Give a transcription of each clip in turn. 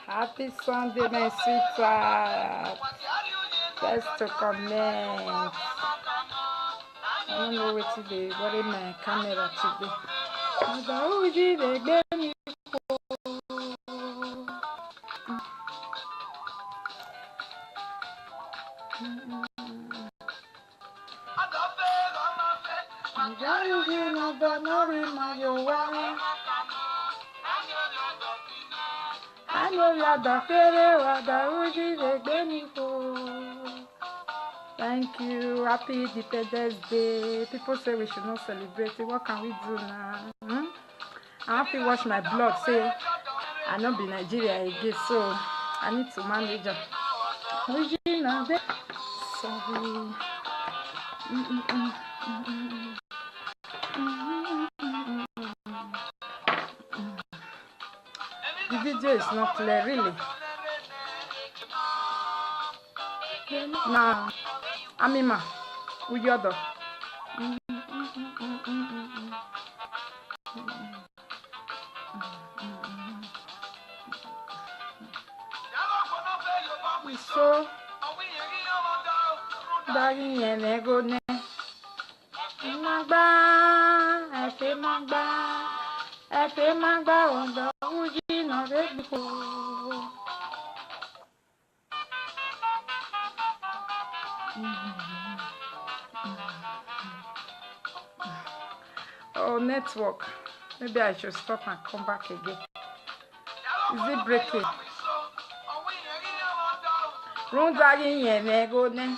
Happy Sunday, my sweetheart. First to comment. I don't know what today. What in my camera today? Who did they get me for? Thank you. Happy Independence Day. People say we should not celebrate it. What can we do now? I have to wash my blood. Say I not be Nigeria again, so I need to manage it. Sorry. The video is not clear, really. Nah, Amima, Uyodo. So, Dagi and Ego Ne Magba, Efe Magba, on the Uji, not before. Oh, network. Maybe I should stop and come back again. Is it breaking? Run Dagi and Ego Ne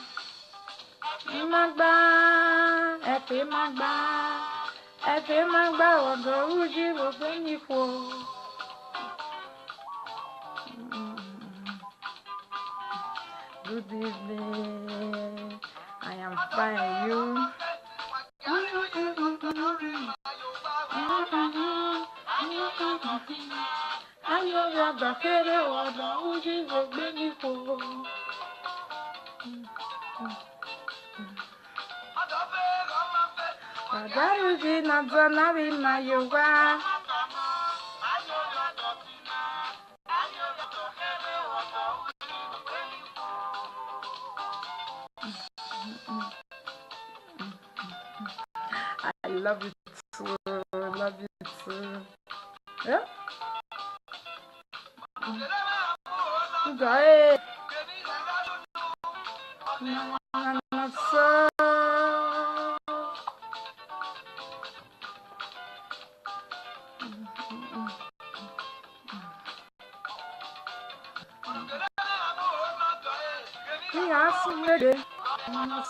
Magba, Efe Magba, on the Uji, was any for. Good evening. I am fine. You? I know you're the head of the Uji of many for. That is not the Navi Mayoga. I love you too. Love you too. Yeah? Good.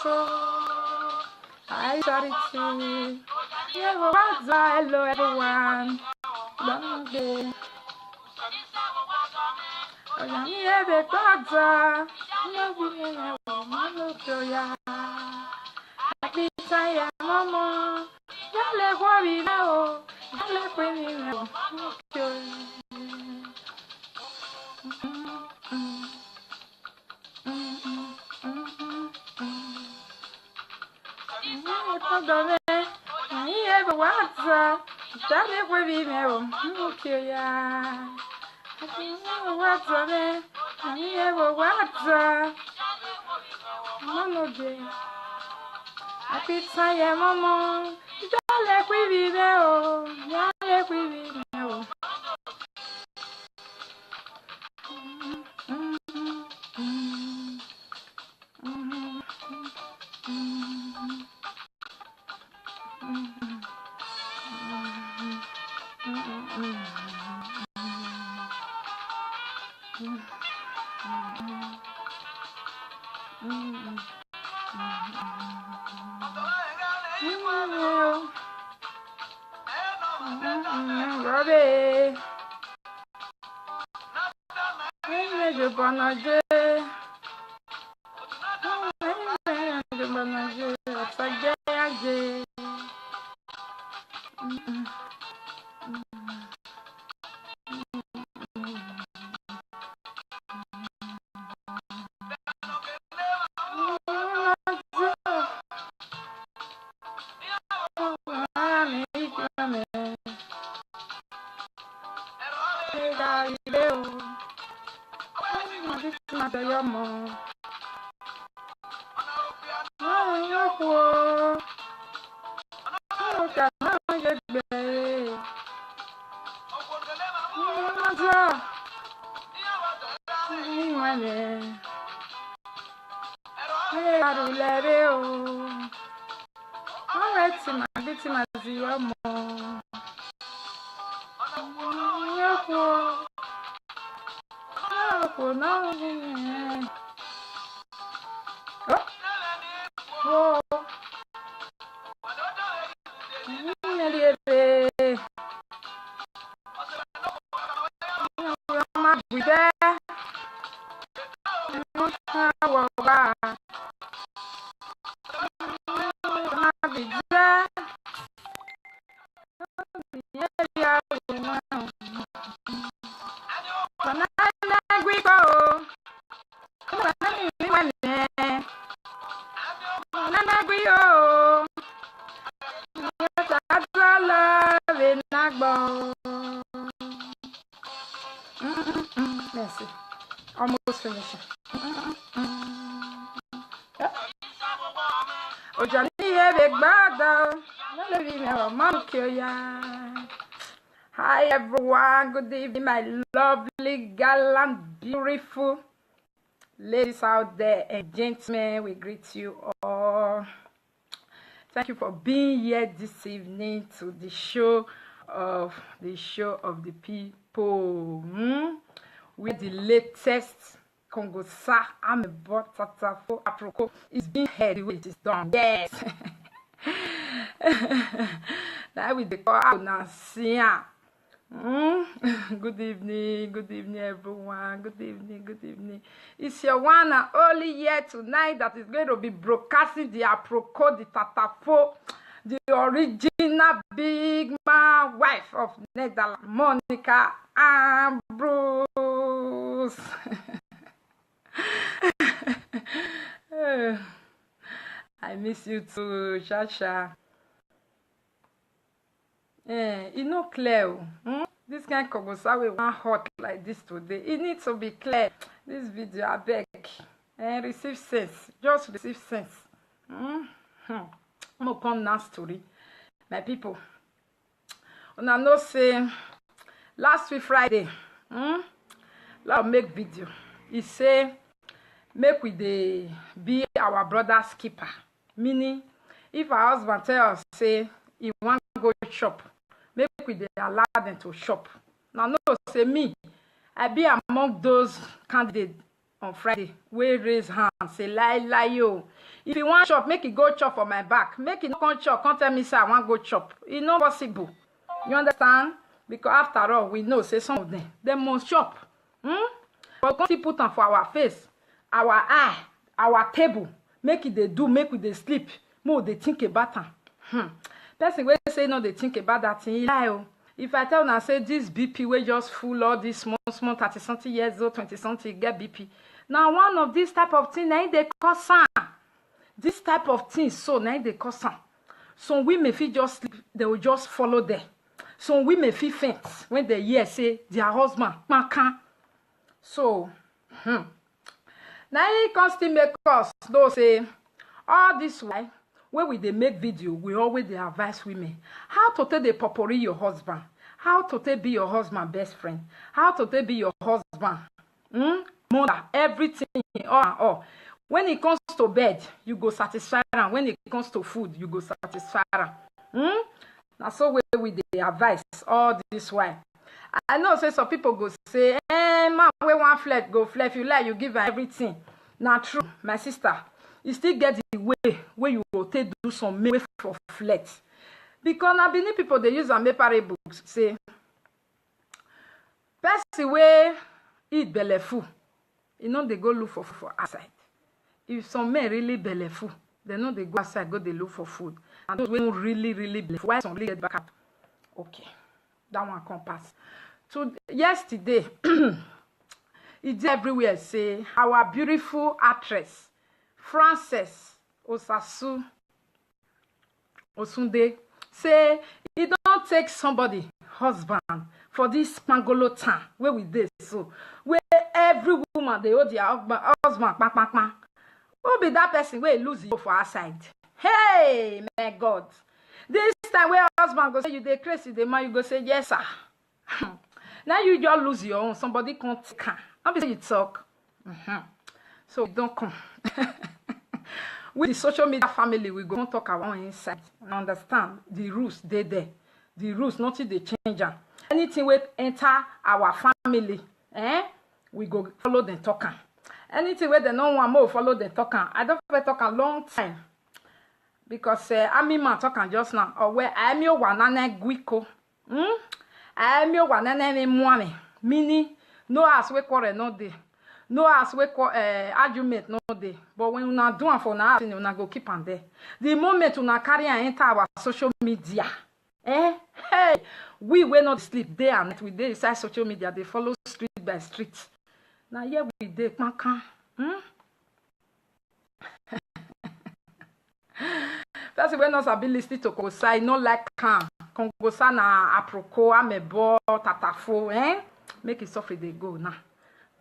So. Hi, Charity. Hello, everyone. Long day. Merci. Almost finished. Hi everyone, good evening, my lovely, gallant, beautiful ladies out there and gentlemen. We greet you all. Thank you for being here this evening to the show of the people. Where the latest Congo Sa Amebo Tatafo Aproko is being heard the way it is done. Yes. That with the call now. Good evening, everyone. Good evening. It's your one and only here tonight that is going to be broadcasting the Aproko, the Tatafo, the original big man wife of Netherlands, Monica Ambrose. I miss you too, Shasha. It's not clear. This kind of Kogosa we want hot like this today. It needs to be clear. This video, I beg. Receive sense. Just receive sense. I'm gonna come now story. My people. And I know say last week Friday, let's make video. He say make we dey be our brother's keeper. Meaning, if our husband tell us say he want go shop, make we dey allow them to shop. Now no say me, I be among those candidates on Friday wey raise hand say lie yo. If you want shop, make it go chop for my back. Make it no come chop, come tell me say I want go chop. It's not possible. You understand? Because after all, we know say some of them must shop. But come put on for our face, our eye, our table. Make it they do, make it they sleep. More they think about them. Person wey say no, they think about that thing. If I tell now say this BP we just full all this small 30-something years old, 20-something get BP. Now one of these type of thing now they cause this type of things so now they cause some women feel just sleep, they will just follow there. Some women feel faint when they hear say their husband can. So now it constantly make us though say all this why when we they make video, we always they advise women how to take the potpourri your husband, how to take be your husband best friend, how to take be your husband mother, everything all. When it comes to bed, you go satisfy her. When it comes to food, you go satisfy her. Now so we they advise all this why. I know say some people go say, man, we want flirt, go flirt. If you like, you give her everything. Now true, my sister. You still get the way where you go take do some way for flirt. Because now many people they use a paper books say person way eat belly full. You know they go look for outside. If some men really belly full, they know they go outside, go they look for food. And those don't really belly full. Why some really get back up? Okay. That one come pass. So yesterday, it's everywhere say our beautiful actress Frances Osasu Osunde say it don't take somebody husband for this pangolo town where we dey so, where every woman they hold their husband, who be that person where lose you for our side? Hey, my God. This time where husband go say you dey crazy, the man you go say yes sir. Now you just lose your own. Somebody can't take. Not be say you talk. So don't come. With the social media family, we go talk our own inside and understand the rules they there. The rules not they change them. Anything we enter our family, we go follow them talking. Anything where they no want more follow them talking. I don't talk a long time. Because I'm man talking just now, or where I'm your one and guico. I'm your one and money. Mini, no as we call it no day. No as we call argument no day. But when you not doing for now, you not go keep on there. The moment you not carry and enter our social media, hey, we will not sleep day and night. We dey inside social media, they follow street by street. Now here we dey, man. That's when us ability to go say no like can go say na aproko amebo tatafo make it suffer they go now.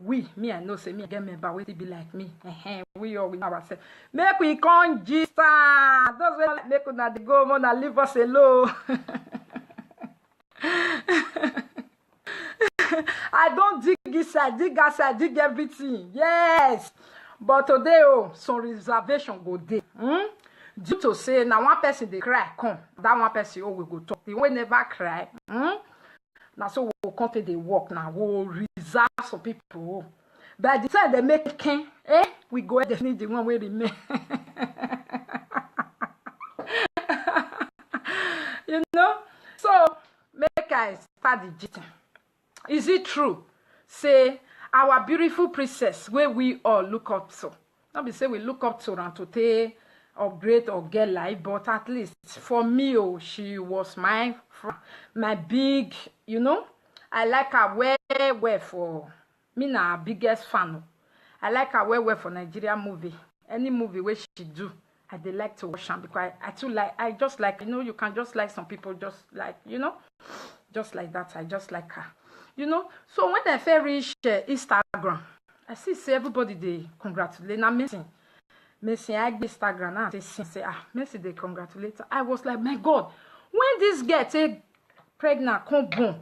Me I know say me get member wey be like me. We all we know ourselves. Make we come gist those wey make una dey go more than leave us alone. I don't dig inside, dig outside, dig everything. Yes. But today some reservation go dey. Due to say now one person they cry, come. That one person we go talk. The one never cry. Now so we'll come to the work now. We'll reserve some people. By the time they make king, we go definitely the one way remain. You know? So make I start the jitting. Is it true? Say our beautiful princess where we all look up to. Not be say we look up to and to take upgrade or get life, but at least for me, she was my big, you know. I like her well for me na biggest fan. I like her well for Nigeria movie. Any movie where she do, I dey like to watch her because I too like. I just like, you know, you can just like some people just like, you know, just like that. I just like her, you know. So when I first reach Instagram, I see everybody they congratulate. Now missing. Messi, I get Instagram now. They say, Messi, they congratulate her. I was like, my God, when this girl take pregnant, come boom.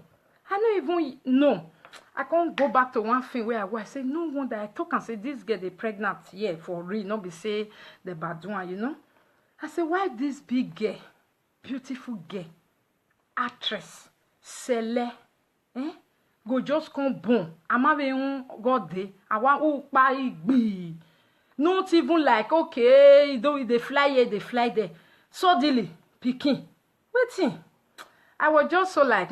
I don't even know. I can't go back to one thing where I was. I say, no wonder I talk and say, this girl, they pregnant, yeah, for real. Not be say the bad one, you know. I say, why this big girl, beautiful girl, actress, Sele, go just come boom. I'm having God day. I want to buy. Not even like, okay, they fly here, they fly there. Suddenly, picking. Waiting. I was just so like,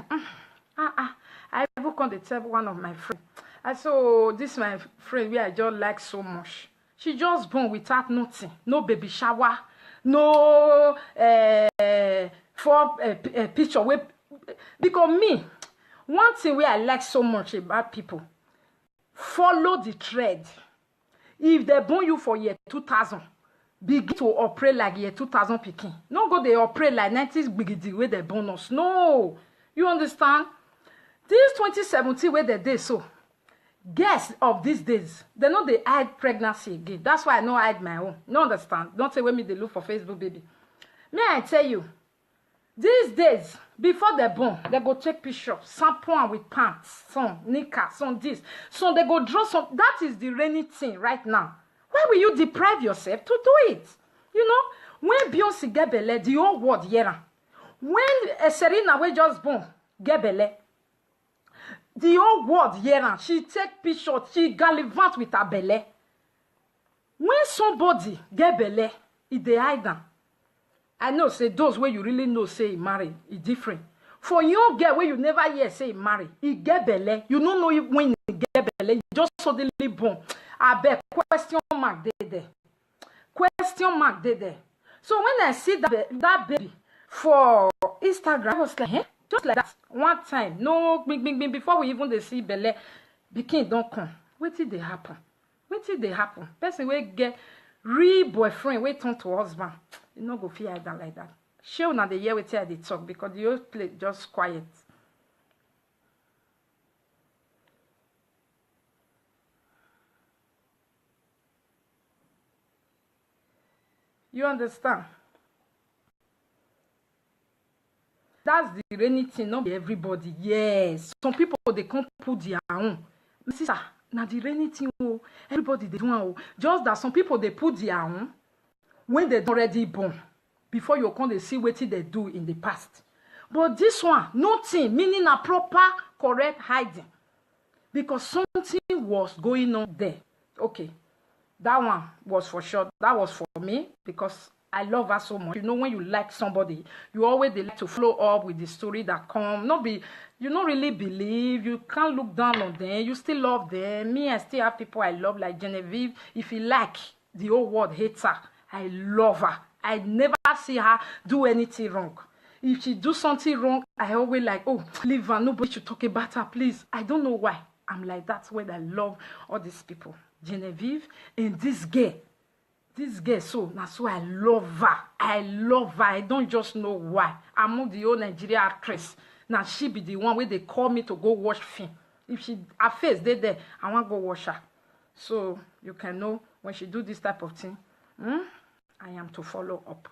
I even come to tell one of my friends. I saw this my friend where I just like so much. She just born without nothing. No baby shower. No picture. Because me, one thing where I like so much about people, follow the thread. If they born you for year 2000, begin to operate like year 2000 picking. No go they operate like 90s biggie where they born us. No. You understand? This 2017 where they did so. Guess of these days, they know they hide pregnancy again. That's why I know I hide my own. No understand? Don't say when me they look for Facebook baby. May I tell you, these days, before they're born, they go take pictures, sample with pants, some knickers, some this. So they go draw some. That is the rainy thing right now. Why will you deprive yourself to do it? You know, when Beyonce get belle, the whole world here. When Serena we just born, get belle, the whole world here. She take pictures, she gallivant with her belle. When somebody get belle, it they hide them. I know, say, those where you really know, say, marry, is different. For young girl where you never hear, say, marry, he get belle. You don't know when he get belle, you just suddenly born. I bet, question mark, there. Question mark, there. So when I see that baby for Instagram, I was like, just like that. One time, no, bing, before we even they see belle, Bikin don't come. What did they happen? Person will get real boyfriend, wait turn to husband. You no go fear that like that. She will not the year with her they talk because the old play just quiet. You understand? That's the rainy thing, not be everybody. Yes, some people they can't put their own. Sister, now the rainy thing, oh, everybody they do oh. Just that some people they put their own when they already born. Before you come, they see what they do in the past. But this one, nothing, meaning a proper, correct hiding. Because something was going on there. Okay, that one was for sure. That was for me because I love her so much. You know, when you like somebody, you always they like to follow up with the story that come. Not be, you don't really believe. You can't look down on them. You still love them. Me, I still have people I love like Genevieve. If you like, the whole world hates her. I love her. I never see her do anything wrong. If she do something wrong, I always like, oh, leave her. Nobody should talk about her, please. I don't know why. I'm like that when I love all these people. Genevieve and this girl. This girl, so that's why I love her. I love her. I don't just know why. I'm the old Nigerian actress. Now she be the one where they call me to go watch film. If she her face they there, I want to go watch her. So you can know when she do this type of thing, I am to follow up.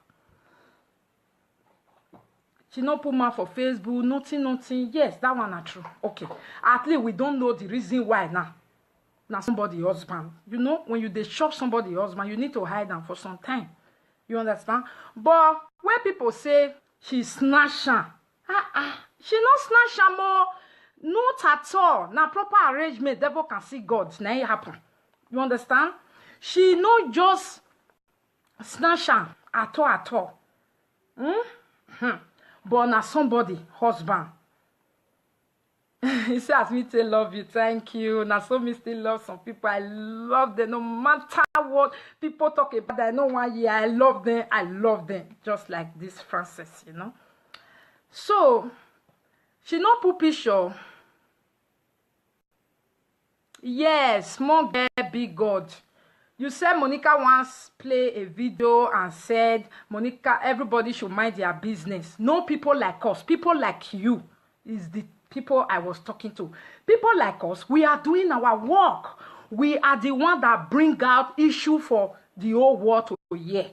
She no put mouth for Facebook, nothing. Yes, that one are true. Okay. At least we don't know the reason why now. Now somebody husband. You know, when you they shop somebody husband, you need to hide them for some time. You understand? But when people say she snatch her, she not snatch her more. Not at all. Now proper arrangement, devil can see God. Now it happen. You understand? She not just snatch her at all. But now somebody husband. He says me to love you, thank you. Now so me still love some people. I love them no matter what people talk about. I know 1 year I love them just like this Frances, you know. So she no put picture. Yes, small girl, big God. You said Monica once play a video and said, Monica, everybody should mind their business. No people like us. People like you is the people I was talking to. People like us, we are doing our work. We are the one that bring out issue for the whole world to hear.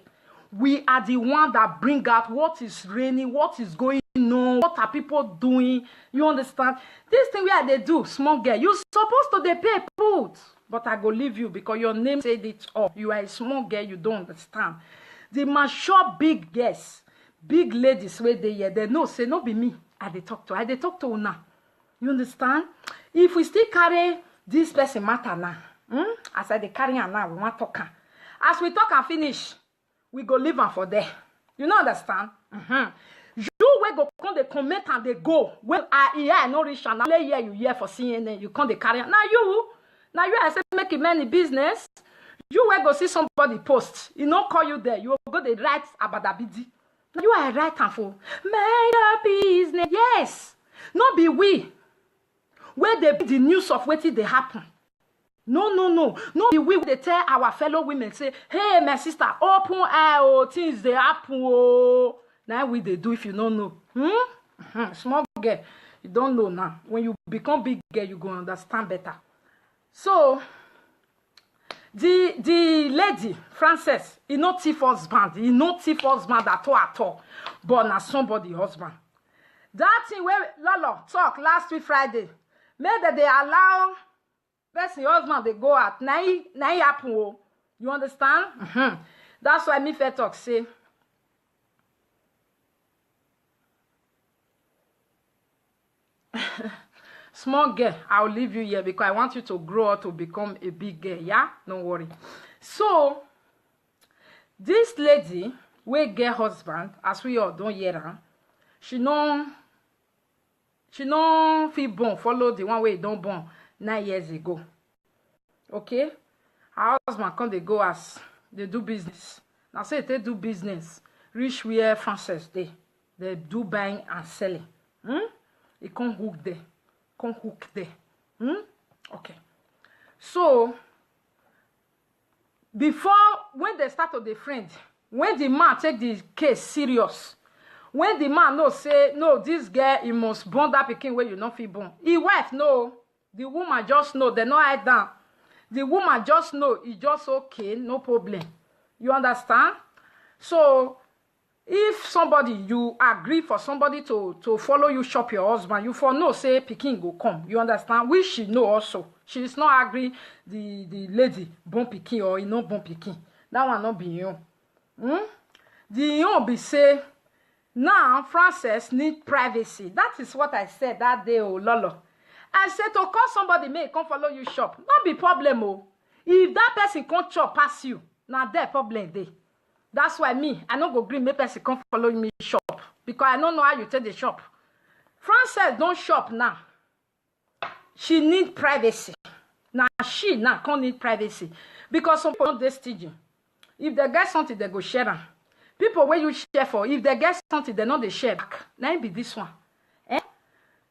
We are the one that bring out what is raining, what is going on, what are people doing. You understand? This thing where they do, small girl, you're supposed to they pay put. But I go leave you because your name said it all. You are a small girl, you don't understand. The mature big girls, big ladies where they hear, they know, say, no be me. I dey talk to una. You understand? If we still carry this person matter now, as I dey carry her now, we want to talk her. As we talk and finish, we go leave her for there. You know understand? You will go come the comment and they go. Well, I no reach and now here you hear for CNN, you come the carry her. Now you I say make it many business. You will go see somebody post. He no call you there. You will go the write about that BD. Now you are right and for mind your business. Yes. Not be we. Where they be the news of what they happen. No. Not be we. They tell our fellow women, say, hey, my sister, open eye, oh, things they happen, oh. Now we they do if you don't know. Small girl, you don't know now. When you become big girl, you go understand better. So, the lady, Frances, he not thief husband. He not thief husband at all. But now somebody husband. That thing where Lolo talk last week Friday, made that they allow person husband they go out. Now he happen. You understand? That's why me fair talk say. Small girl, I'll leave you here because I want you to grow up to become a big girl. Yeah? Don't worry. So, this lady, we get husband, as we all don't hear her, she no feel born, follow the one way don't born 9 years ago. Okay? Her husband come they go as they do business. Now say they do business. Reach where Frances they do buying and selling. It can't hook there. Okay. So before when they start to the friend, when the man take the case serious, when the man no say no, this girl he must born that pikin where you not feel born. His wife no, the woman just know they no hide down. The woman just know it's just okay, no problem. You understand? So if somebody, you agree for somebody to follow you shop your husband, you for no say pikin go come. You understand? Which she know also. She is not agree the lady born pikin or you know born pikin. That one not be you. The you be say now Frances need privacy. That is what I said that day, oh Lolo. I said to call somebody may come follow you shop. Not be problem, oh. If that person can't chop pass you, now there problem day. That's why me, I don't go green make person come follow me shop. Because I don't know how you take the shop. Frances don't shop now. She need privacy. Now she now can't need privacy. Because some people don't dey stingy. If they get something, they go share them. People where you share for, if they get something, they know they share back. Now it be this one.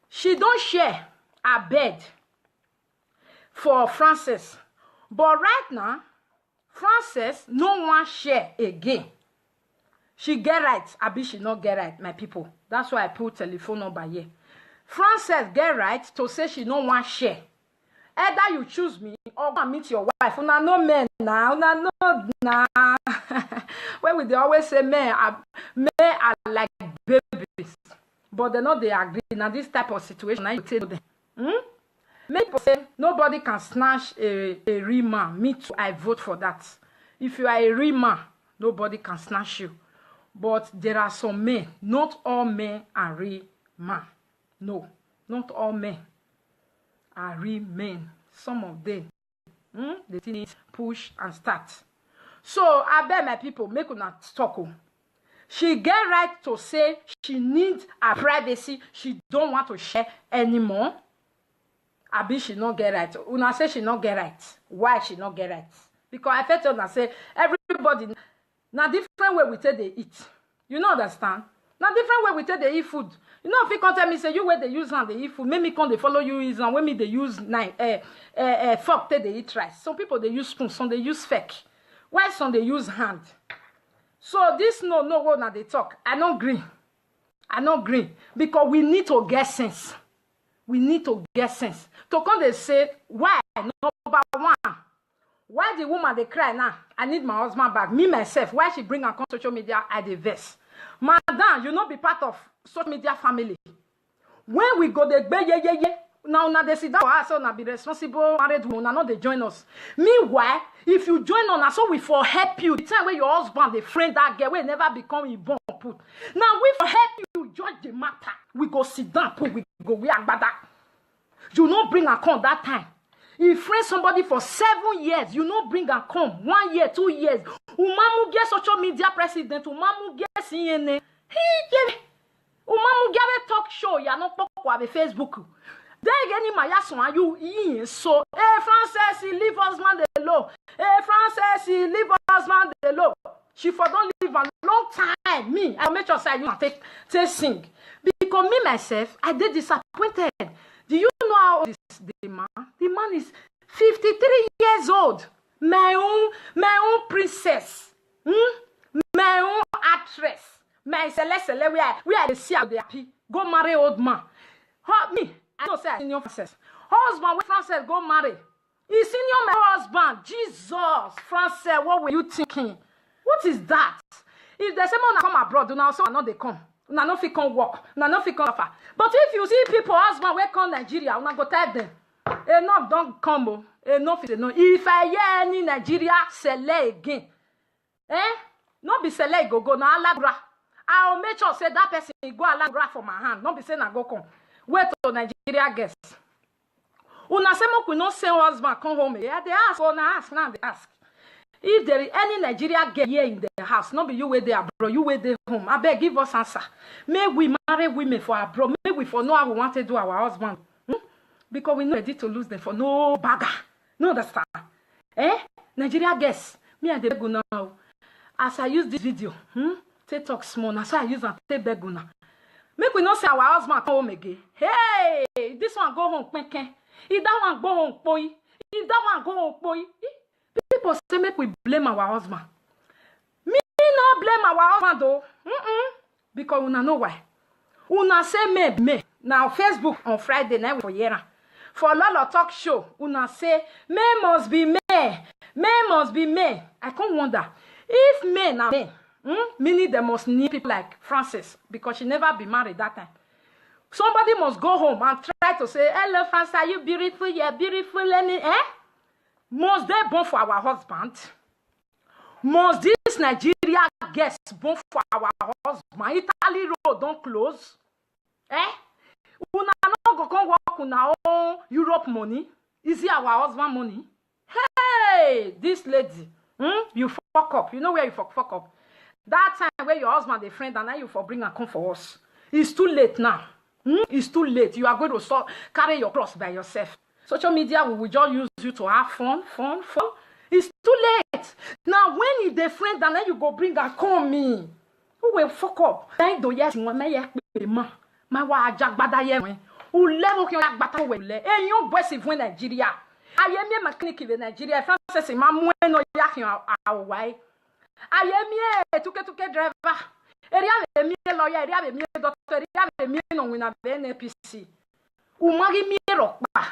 She don't share her bed for Frances. But right now, Frances no one share again. She get right, abi she not get right, my people. That's why I put telephone number here. Frances get right to say she no one share. Either you choose me or go and meet your wife. Una no men now, una no now. Where we they always say men are like babies, but they know they agree. Now this type of situation, now you tell them. Make people say nobody can snatch a real man. Me too, I vote for that. If you are a real man, nobody can snatch you. But there are some men. Not all men are real men. No, not all men are real men. Some of them, they need push and start. So I beg my people, make una talk. She get right to say she needs her privacy. She don't want to share anymore. Abi she not get right. Una say she not get right. Why she not get right? Because I felt una say everybody na different way we take they eat. You know understand? Na different way we take they eat food. You know if you can't tell me say you where they use hand they eat food, make me come they follow you is and when me they use fork take they eat rice. Some people they use spoon, some they use fork. Why some they use hand? So this no what now they talk. I don't agree. I don't agree because we need to get sense. We need to get sense. To come they say, why? Number one, why the woman they cry now? I need my husband back. Me, myself, why she bring her on social media at the verse? Madam, you not be part of social media family. When we go the yeah. Now they sit down for us, so now be responsible married woman, now they join us. Meanwhile, if you join us, so we for help you. The time where your husband, the friend that girl, will never become a bomb put. Now we for help you judge the matter. We go sit down, put we go we agbada. You not bring a come that time. You friend somebody for 7 years, you not bring a come 1 year, 2 years. Umamu get social media president, umamu get CNN. Umamu get talk show, ya not talk with Facebook. Then again, my yason you so. Hey Frances, leave husband alone. Hey Frances, leave husband alone. She for don't live a long time. Me, I make sure say you take sing. Because me myself, I did disappointed. Do you know how old is the man? The man is 53 years old. My own princess. My own actress. My celeste, where they see how they happy. Go marry old man. Me, I don't say I senior Frances. Husband, when Frances go marry. He senior my husband. Jesus, Frances, what were you thinking? What is that? If there's someone that come abroad, now so I know they come. Una no fit come work. Una no fit come offer. But if you see people husband wey come Nigeria, una go tell them. Enough don't come. Oh. Enough is enough. If I hear any Nigeria sell again, not be sell go na alagra. I'll make sure say that person go alagra for my hand. Not be say na go come. Wait to Nigeria guests. Una say make we no say husband come home. Yeah, they ask. Una ask now. They ask. If there is any Nigeria girl here in the house, not be you where they are, bro, you where they home. I beg, give us answer. May we marry women for our bro. May we for know how we want to do our husband. Because we're not ready to lose them for no bagger. No understand. Nigeria girls, me and the beguna now. As I use this video, take talk small. Now so I use and take beguna. Make we not say our husband come home again. Hey, this one go home, if that one go home, boy. If that one go home, boy. People say make we blame our husband. Me not blame our husband though. Because una know why. Una say me. Now Facebook on Friday night for year. For a lot of talk show, una say May must be May. May must be May. I can't wonder. If May now May, Meaning they must need people like Frances, because she never been married that time. Somebody must go home and try to say, hello, Frances, are you beautiful? Yeah, beautiful. Must they born for our husband? Must this Nigeria guest born for our husband? Italy road don't close. Una no go come work on our own Europe money. Is it our husband money? Hey, this lady, you fuck up. You know where you fuck up? That time where your husband a friend and now you for bring and come for us. It's too late now. It's too late. You are going to carry your cross by yourself. Social media will just use you to have fun. It's too late. Now when you the friend and then you go bring and come me. Who will fuck up? Then do yes my wa jagbada ye wen. U level ki jagbata we le. E yon boy si vwen Nigeria. Ayemi mechanic in Nigeria. Frances ma mu no yak yon awai. Ayemi tuke driver. Eri ave mi lawyer, eri ave mi doctor, eri ave mi no wina be NPC. U mari mi rokpa.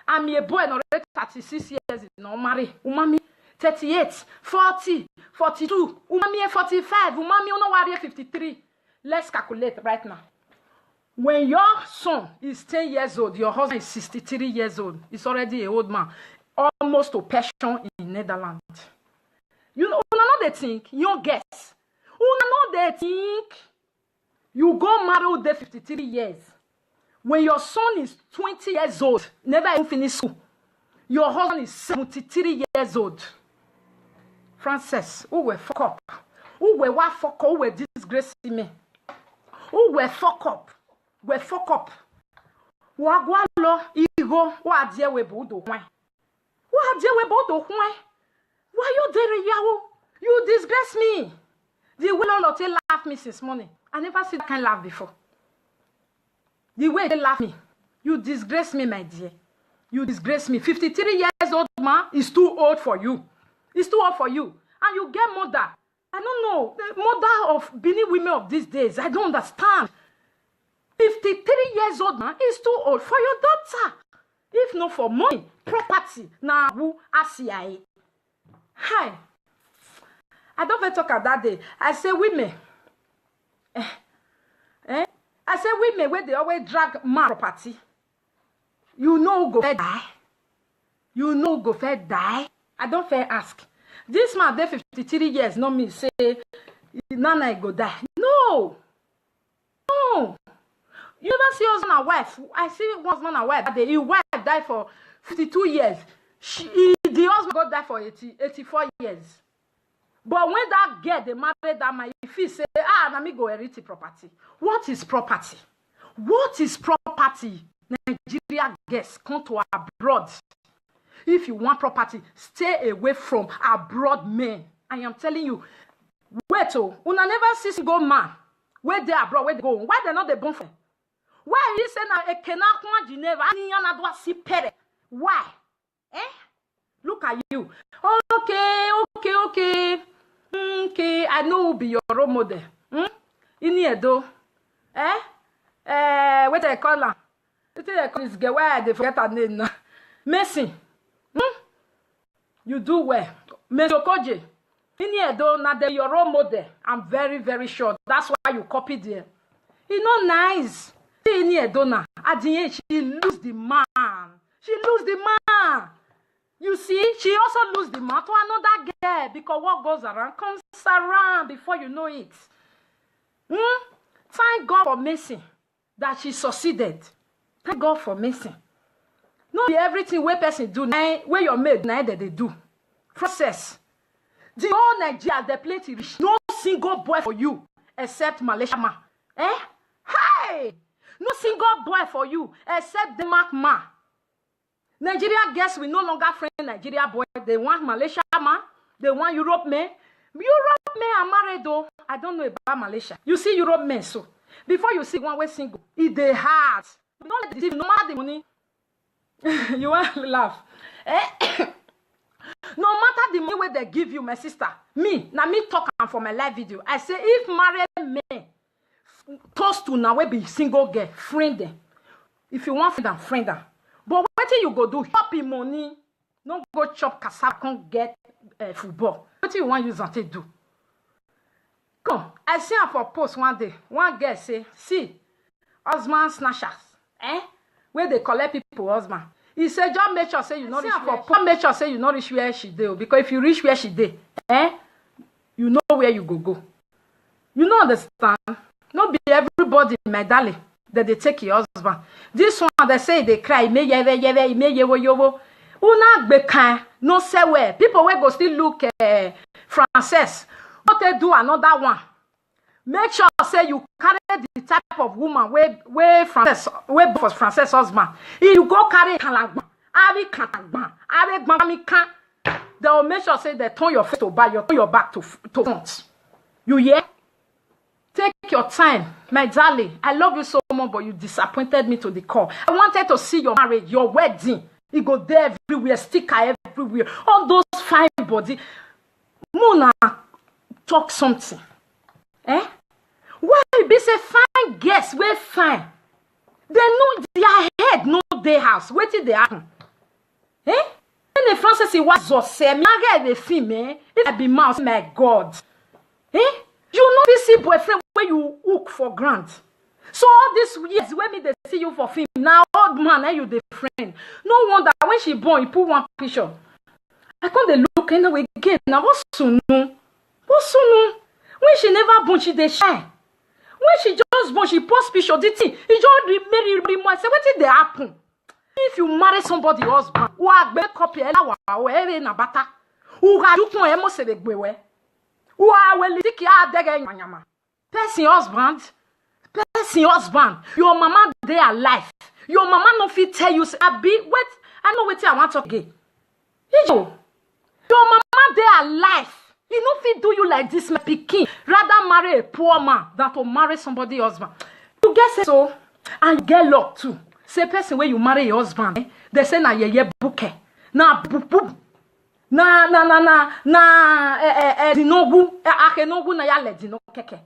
Ami e boy no 36 years no marry. U mami 38, 40, 42. U mami 45. U mami no worry 53. Let's calculate right now. When your son is 10 years old, your husband is 63 years old. He's already an old man, almost to pension in Netherlands. You know they think, you guess. You know they think you go marry the 53 years. When your son is 20 years old, never even finished school, your husband is 73 years old. Frances, who will fuck up? Who will what fuck up? Who will disgrace me? Who will fuck up? We fuck up. Wagwalo igo wa die we bodo hwan. Wa die we bodo hwan. Why you there yawo? You disgrace me. The way Lolotte laugh me since morning. I never seen that kind laugh before. The way they laugh me. You disgrace me, my dear. You disgrace me. 53 years old man is too old for you. It's too old for you. And you get mother. I don't know. The mother of Benin women of these days. I don't understand. 53 years old man is too old for your daughter. If not for money, property, now who ACIA. Hi. I don't even talk about that day. I say women. I say women where they always drag man property. You know go fair die. You know go fair die. I don't fair ask. This man there 53 years, not me say Nana go die. No. No. You never see husband and wife. I see husband and wife. His wife died for 52 years. The husband got died for 84 years. But when that girl, they married that man, if he say, let me go inherit property. What is property? What is property? Nigeria guests come to abroad. If you want property, stay away from abroad men. I am telling you. Wait, una never see single man. Where they abroad, where they go. Why they not the bonfire? Why you say now a cannot Geneva? Why? Look at you. Okay. I know who be your role model. Iniedo. What they call her? What they call this girl? Why they forget her name now? Messi. You do well. Mesokoje. Iniedo, now they your role model. I'm very, very sure. That's why you copied them. It's not nice. She lose the man. She lose the man. You see, she also lose the man to another girl because what goes around comes around before you know it. Thank God for Messi that she succeeded. Thank God for Messi. Not everything where person do, where your maid now that they do. Process. The whole Nigeria, they plenty rich. No single boy for you except Malaysia man. Hey! No single boy for you except the Mark man. Nigeria guess we no longer friend Nigeria boy. They want Malaysia man. They want Europe men. Europe men are married though. I don't know about Malaysia. You see Europe men so. Before you see one way single, it they hard. Don't let it no matter the money. You want to laugh. No matter the money where they give you, my sister. Me talk for my live video. I say if married men close to now we be single girl, friend them. If you want friend them. But what you go do? Chop money. No go chop cassava, can't get football. What you want use to do? Come, I see her for post one day. One girl say, see, husband snatchers, where they collect people husband. He said, just make sure say you not reach where make sure say you not reach where she did. Because if you reach where she did, you know where you go. You know understand? Not be everybody, my darling, that they take your husband. This one they say they cry, me yeve, me yowo. Una bekan, no say where. People will go still look Frances. What they do another one. Make sure say you carry the type of woman where Frances husband. If you go carry kalagban, they will make sure say they turn your face to back, you turn your back to front. You hear? Take your time, my darling. I love you so much, but you disappointed me to the core. I wanted to see your marriage, your wedding. You go there everywhere, sticker everywhere. All those fine body. Mona, talk something. Why be say fine guests? We're fine. They know their head, know their house. Wait till they happen. When the Francis was so say, me get the female. If I be mouse, my God. You know this boyfriend where you hook for grant. So all these years when me they see you for film, now old man you the friend. No wonder when she born, you put one picture. I can't they look anyway again. Now what's soon? What's soon? When she never born, she they shy. When she just born, she post picture. The thing, it just remarry more. Say what did they happen? If you marry somebody husband, who are make copy or every na bata, who are you can emo se begwe. Who are well tiki adega nyama. Person husband. Your mama they alive. Your mama no fit tell you say abi wait. I know what I want to get. Your mama they alive. You no fit do you like this, my pikin. Rather marry a poor man than to marry somebody husband. You get so and get luck too. Say person where you marry your husband, they say na ye bouquet. Na boop. Na dinogu akenogu na ya le dino keke.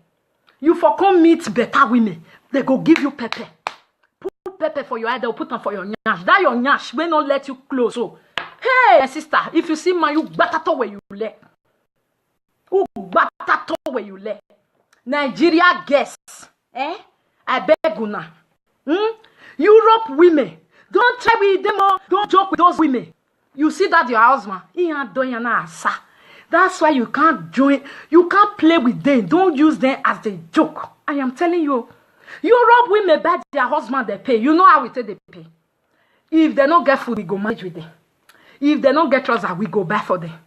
You for come meet better women. They go give you pepper. Put pepper for your eye, they'll put on for your nyash. That your nyash will not let you close. So, hey, sister, if you see man, you batato where you lay. You batato where you lay. Nigeria guests. I beg una. Europe women. Don't try with them all. Don't joke with those women. You see that your husband, he ain't doing asa. That's why you can't join. You can't play with them. Don't use them as a joke. I am telling you. Europe women buy their husband they pay. You know how we take they pay. If they don't get food, we go manage with them. If they don't get trousers, we go buy for them.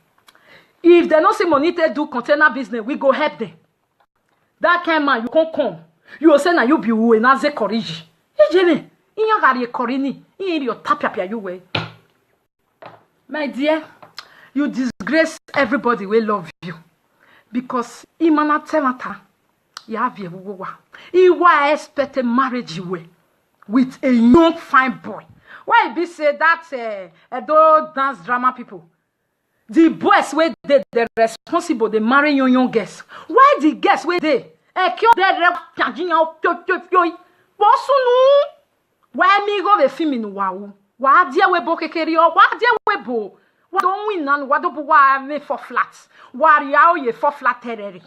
If they don't see money to do container business, we go help them. That kind of man, you can't come. You will say na you be who and as a corrige. Jimmy, in your gari corini, in your tapia you way. My dear, you disgrace everybody will love you. Because imana telata, you have your wowa. Iwa expect a marriage way with a young fine boy. Why be say that those dance drama people? The boys where they responsible, they marry young girls. Why the girls where they? Why me go the film in wow? Why dear we bo kekeri o? Why dear we bo? Why don't we none? Why do why me for flats? Why yao ye for flattery?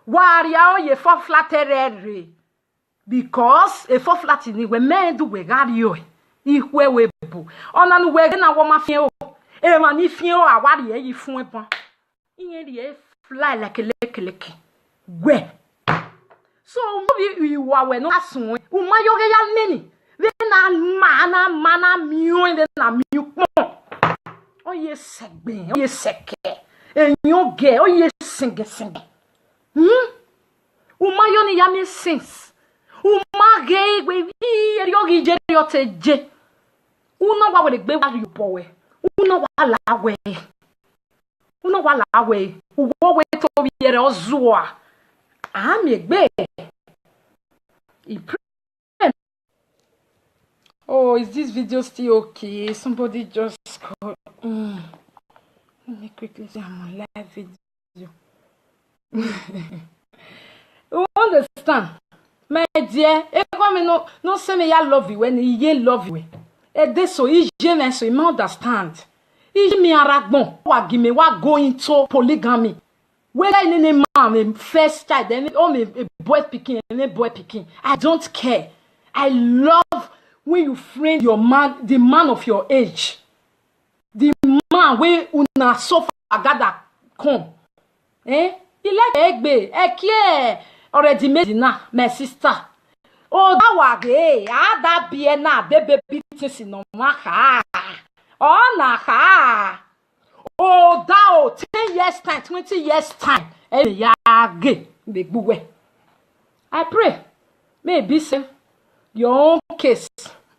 Why yao ye for flattery? Because a for flat in we men do we got you. Ihwe we bo. Onanu we na wo ma fien o. E ma ni fien o awari e yi fun e bon. Iyen de fly like a leke. We. So you wa we no asun. U ma yo ya neni. Na mana miu ende na miu pon. Oye segbe, oye seke. Enyo ge, oye singe. Uma yo ni yami sins. Uma ge we eri ogi je yo teje. Una wa we gbe wa you bowe. Una wa la we. Una wa la we. Uwo we to yere ozuwa. Ah mi gbe. Oh, is this video still okay? Somebody just called. Let me quickly say I'm on live video. You understand? My dear, if I no say me I love you when you love you. And this so you understand. If me aragbon, wa give me wa go into polygamy. Whether in any man I'm a first child, then I'm a boy picking, and a boy picking. I don't care. I love when you friend your man, the man of your age. The man where una suffer gather come. Eh? He like egbe, ekie already made na my sister. Oh, that wage, that be na baby beating no maka. Oh, na ha. Oh, that 10 years time, 20 years time. I pray. Maybe say your own case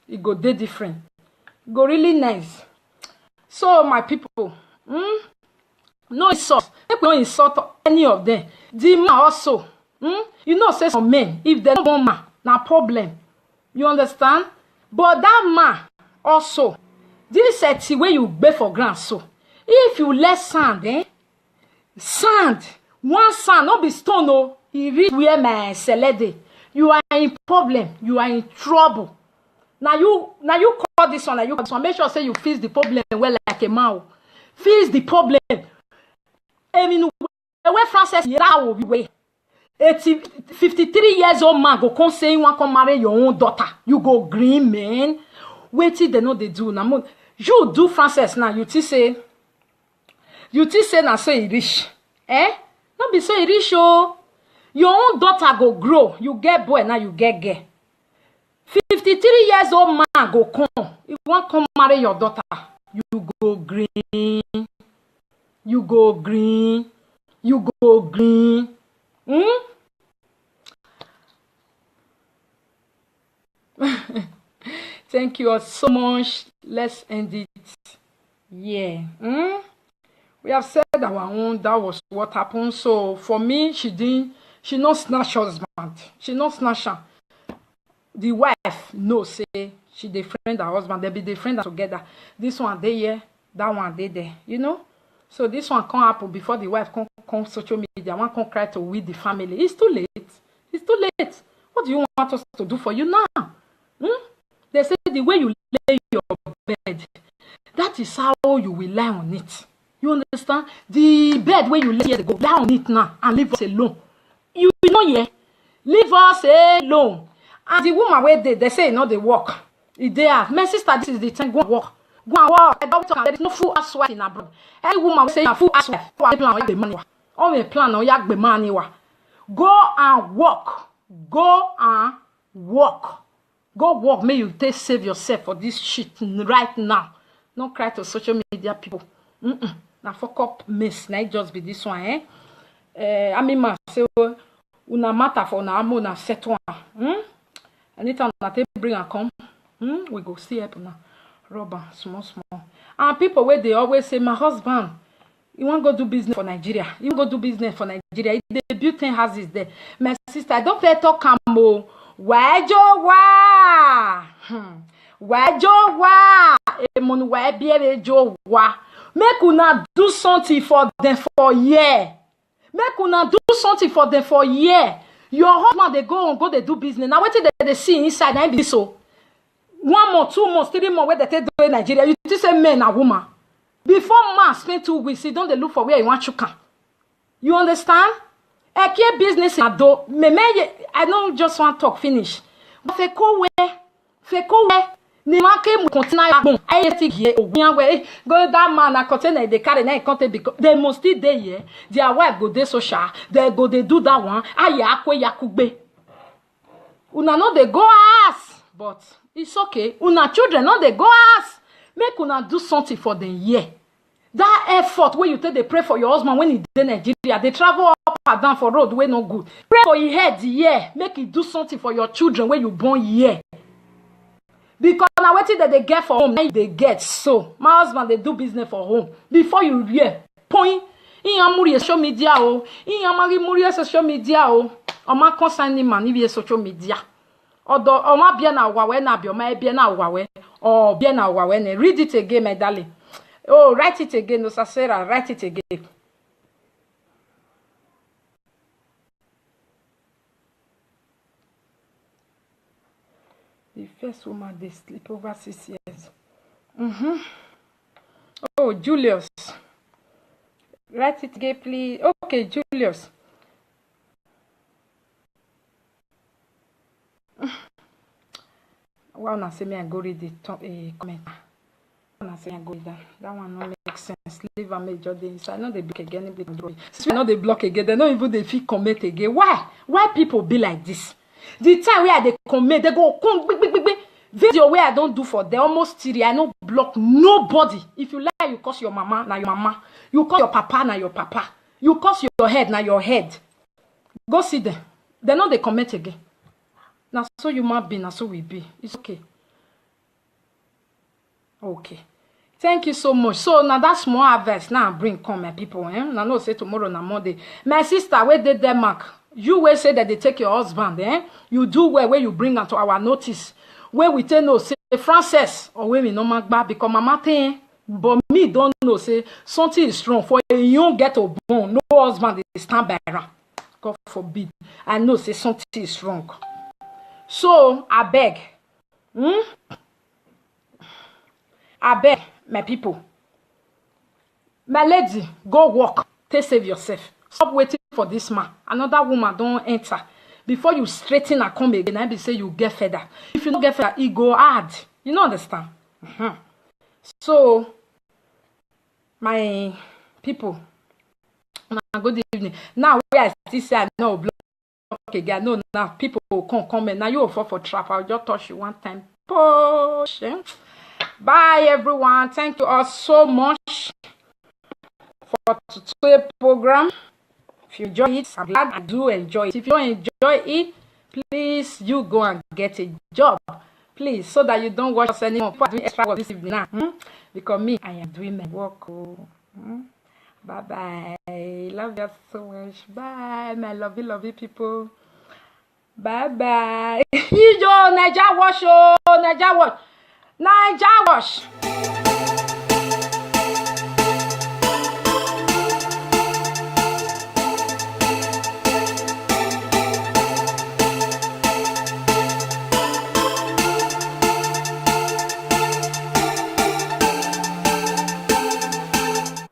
it go dey different. It go really nice. So my people, no insult. Make we no insult any of them. The man also, you know, say some men, if they don't want man, na problem. You understand? But that man also, this is the way you beg for ground. So if you let sand, sand, one sand, not be stone, no, he reach where my selede. You are in problem. You are in trouble. Now you call this one. Now you call this one. Make sure say you fix the problem well like a man. Fix the problem. I mean, where Francis Yera will be way. 53 years old man go come say you want to marry your own daughter. You go green man. Wait till they know they do. Now you do Francis now. You say now say he rich. Not be so rich oh. Your own daughter go grow. You get boy now you get girl. 53 years old man go come. You want to marry your daughter. You go green. You go green. You go green. Thank you all so much. Let's end it. Yeah. We have said our own. That was what happened. So for me, she not snatch husband. She not snatch her. The wife no say she defriend her husband. They be defriend together. This one they here, that one they there. You know. So this one can't happen before the wife come social media. One can cry to with the family. It's too late. It's too late. What do you want us to do for you now? They say the way you lay your bed, that is how you will lie on it. You understand? The bed where you lay here, go lie on it now and leave us alone. You know, yeah, leave us alone. And the woman where they say no, they work. If they have, my sister, this is the time. Go and work. Go and work. I don't talk. There is no full housewife in abroad. Any woman say full housewife. All the plan on yak the money. Go and work. Go and work. Go work. May you save yourself for this shit right now. Don't cry to social media people. Now fuck up miss. Now just be this one, I mean, ma say una matter for na amo na set one. Anytime that they bring and come, we go see help now. Rubber, small. And people where they always say, my husband, you want to go do business for Nigeria. You want to go do business for Nigeria. The beauty houses there. My sister, I don't play talk cambo. Wajo wa. Wajo wa. Emon wa biere jo wa. Make una do something for them for year. Make una do something for them for year. Your husband, they go, they do business. Now, what they see inside, I be so. 1 month, 2 months, 3 months, where they do in Nigeria, you just say men and woman. Before man spend 2 weeks, don't they look for where you want to come. You understand? I keep business in do. I don't just want to talk finish. But feko we. Ni manke mu continue agbon. I think here, go that man na continue they carry na content because they must still dey here. Their wife go dey social. They go they do that one. Aya akwe yakugbe. Una no they go ask, but it's okay. Una children no they go ask. Make una do something for them here. That effort where you take they pray for your husband when he in Nigeria, they travel up and down for road where no good. Pray for your head here. Make it do something for your children when you born here. Because now what that they get for home, now they get so. My husband they do business for home. Before you hear, point in your social media in your social media on my concerning man if social media. Although on my bien na wawe na bio my bien na wawe or bien na wawe. Read it again, my darling. Oh, write it again, no Sarah, write it again. The first woman they sleep over 6 years. Oh, Julius. Write it again, please. Okay, Julius. Well, now say me I go read the comment. Now say I go read that. That one no make sense. Leave a major day. So I know they block again. I know they block again. They don't even they fit comment again. Why? Why people be like this? The time where they comment, they go come big. Video where I don't do for them almost 3. I no block nobody. If you lie, you curse your mama, na your mama. You curse your papa, na your papa. You curse your head, na your head. Go see them. They know they comment again. Now so you might be, now so we be. It's okay. Okay. Thank you so much. So now that small harvest now bring come my people. Now no say tomorrow na Monday. My sister, where did Denmark? You will say that they take your husband, You do well where you bring her to our notice. Where we tell no say Frances or where we no mark back because mama thing. But me don't know say something is wrong for a young get a bone. No husband is stand by her. God forbid. I know say something is wrong. So I beg. I beg my people. My lady, go work. Take save yourself. Stop waiting for this man. Another woman don't enter. Before you straighten and come again, I be say you get further. If you don't get further, it go hard. You don't understand? So, my people, good evening. Now, where I still say I know block again. No, now people will come and now you will fall for trap. I'll just touch you one time. Push. Bye, everyone. Thank you all so much for today's program. If you enjoy it, I'm glad I do enjoy it. If you don't enjoy it, please you go and get a job. Please, so that you don't watch us anymore. I'm doing extra work this evening now. Because me, I am doing my work. Bye-bye. Love you so much. Bye, my lovely people. Bye-bye. Yo, Naija Wash. Naija Wash. Naija Wash.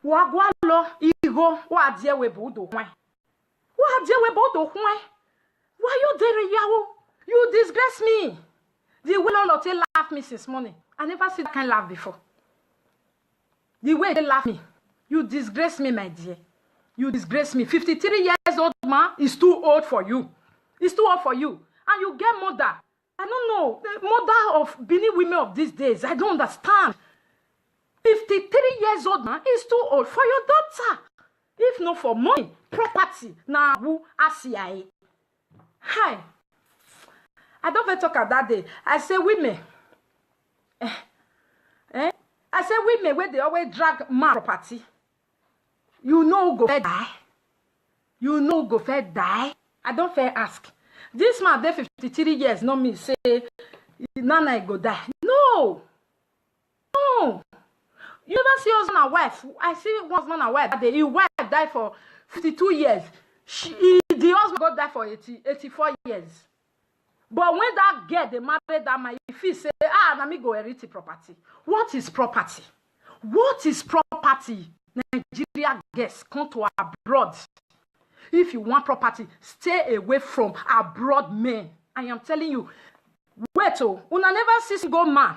Wagwalo igo wa die we bodo hwan. Wa die we bodo hwan. Why you there yawo? You disgrace me. The way Lolotte laugh me since morning. I never see that kind laugh before. The way they laugh me. You disgrace me, my dear. You disgrace me. 53 years old man is too old for you. It's too old for you. And you get mother. I don't know. The mother of Benin women of these days. I don't understand. 53 years old man is too old for your daughter. If not for money, property, now who ACIA. Hi. I don't even talk about that day. I say women. I say women where they always drag man property. You know go fair die. You know go fair die. I don't fair ask. This man there 53 years, not me say Nana go die. No. No. You never see husband and wife. I see husband and wife. His wife died for 52 years. The husband got died for 84 years. But when that girl, they married that man, if he say, let me go inherit property. What is property? What is property? Nigeria guests come to abroad. If you want property, stay away from abroad men. I am telling you. Wait, una never see single man.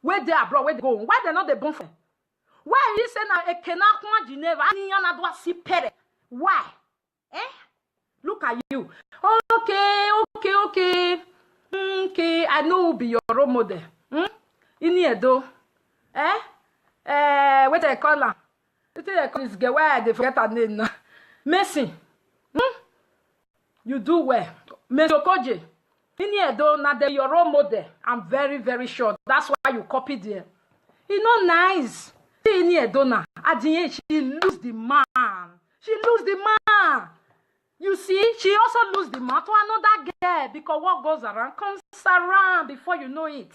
Where they abroad, where they go? Why they not the born for? Why you say now a kenakuma Geneva? Why? Look at you. Okay. Okay, I know who be your role model. In here though. What I call her? What I call this girl? Why they forget her name now? Messi. You do well. Messi Okoje. In here though, now they your role model. I'm very, very sure. That's why you copied there. It's not nice. In here though now. At the end, she lose the man. She lose the man. You see, she also lose the man to another girl because what goes around comes around before you know it.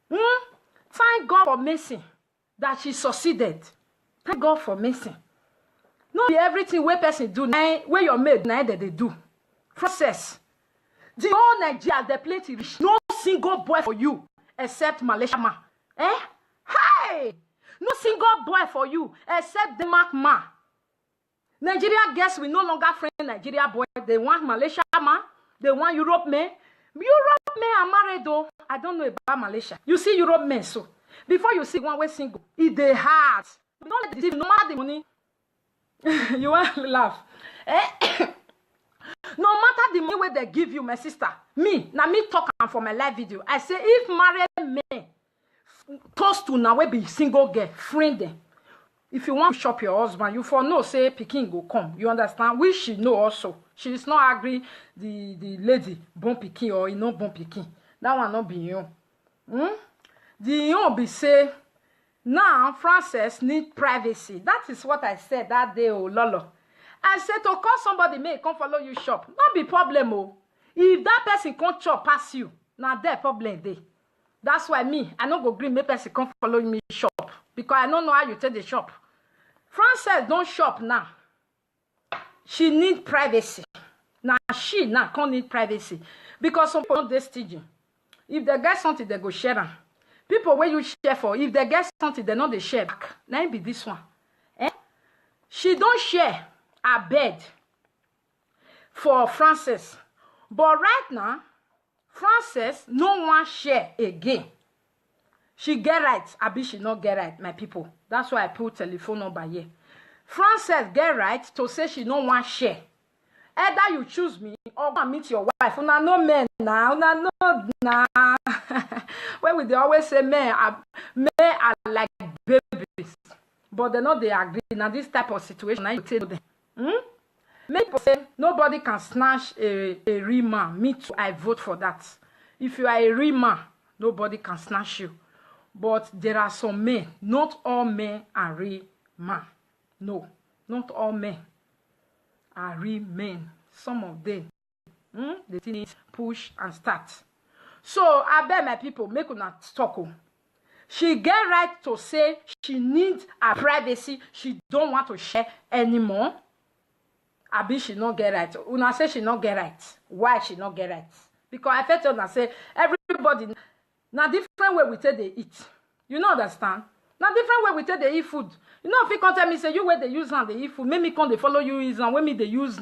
Thank God for Messi that she succeeded. Thank God for Messi. No be everything where person do, where your maid now that they do. Process. The whole Nigeria, they plenty rich. No single boy for you except Malaysia man. Hey! No single boy for you except Denmark man. Nigeria guess we no longer friend Nigeria boy. They want Malaysia man. They want Europe man. Europe men are married though. I don't know about Malaysia. You see Europe men so. Before you see one way single, it they hard. Don't let deceive, no matter the money. You want to laugh. No matter the money where they give you, my sister, me talk for my live video. I say if married men close to now will be single girl, friend them. If you want to shop your husband, you for no say Peking go come. You understand? We should know also. She is not agree the lady bon Peking or no bon Peking. That one not be you. The you be say now Frances need privacy. That is what I said that day, oh Lolo. I said to call somebody may come follow you shop. Not be problem, oh. If that person can't chop pass you, now there problem day. That's why me, I don't go green make person come follow me shop. Because I don't know how you take the shop. Frances don't shop now. She need privacy. Now she now can't need privacy. Because some people don't staging. If they get something, they go share them. People where you share for, if they get something, they know they share back. Now it be this one. She don't share her bed for Frances. But right now, Frances no one share again. She get right, abi she not get right, my people. That's why I put telephone number here. Frances get right to say she no one share. Either you choose me or go and meet your wife. Una no men now, una no nah. Where we they always say men are like babies, but they know they agree. Now this type of situation, now you tell them. Many people say nobody can snatch a real man. Me too, I vote for that. If you are a real man, nobody can snatch you. But there are some men. Not all men are real men. No, not all men are real men. Some of them, they need push and start. So I beg my people, make una talk. She get right to say she needs her privacy. She don't want to share anymore. Abi she not get right. Una say she not get right. Why she not get right? Because I felt una say everybody now different way we take they eat. You know understand? Now different way we take they eat food. You know if you can't tell me say you where they use hand they eat food, make me come they follow you is and when me they use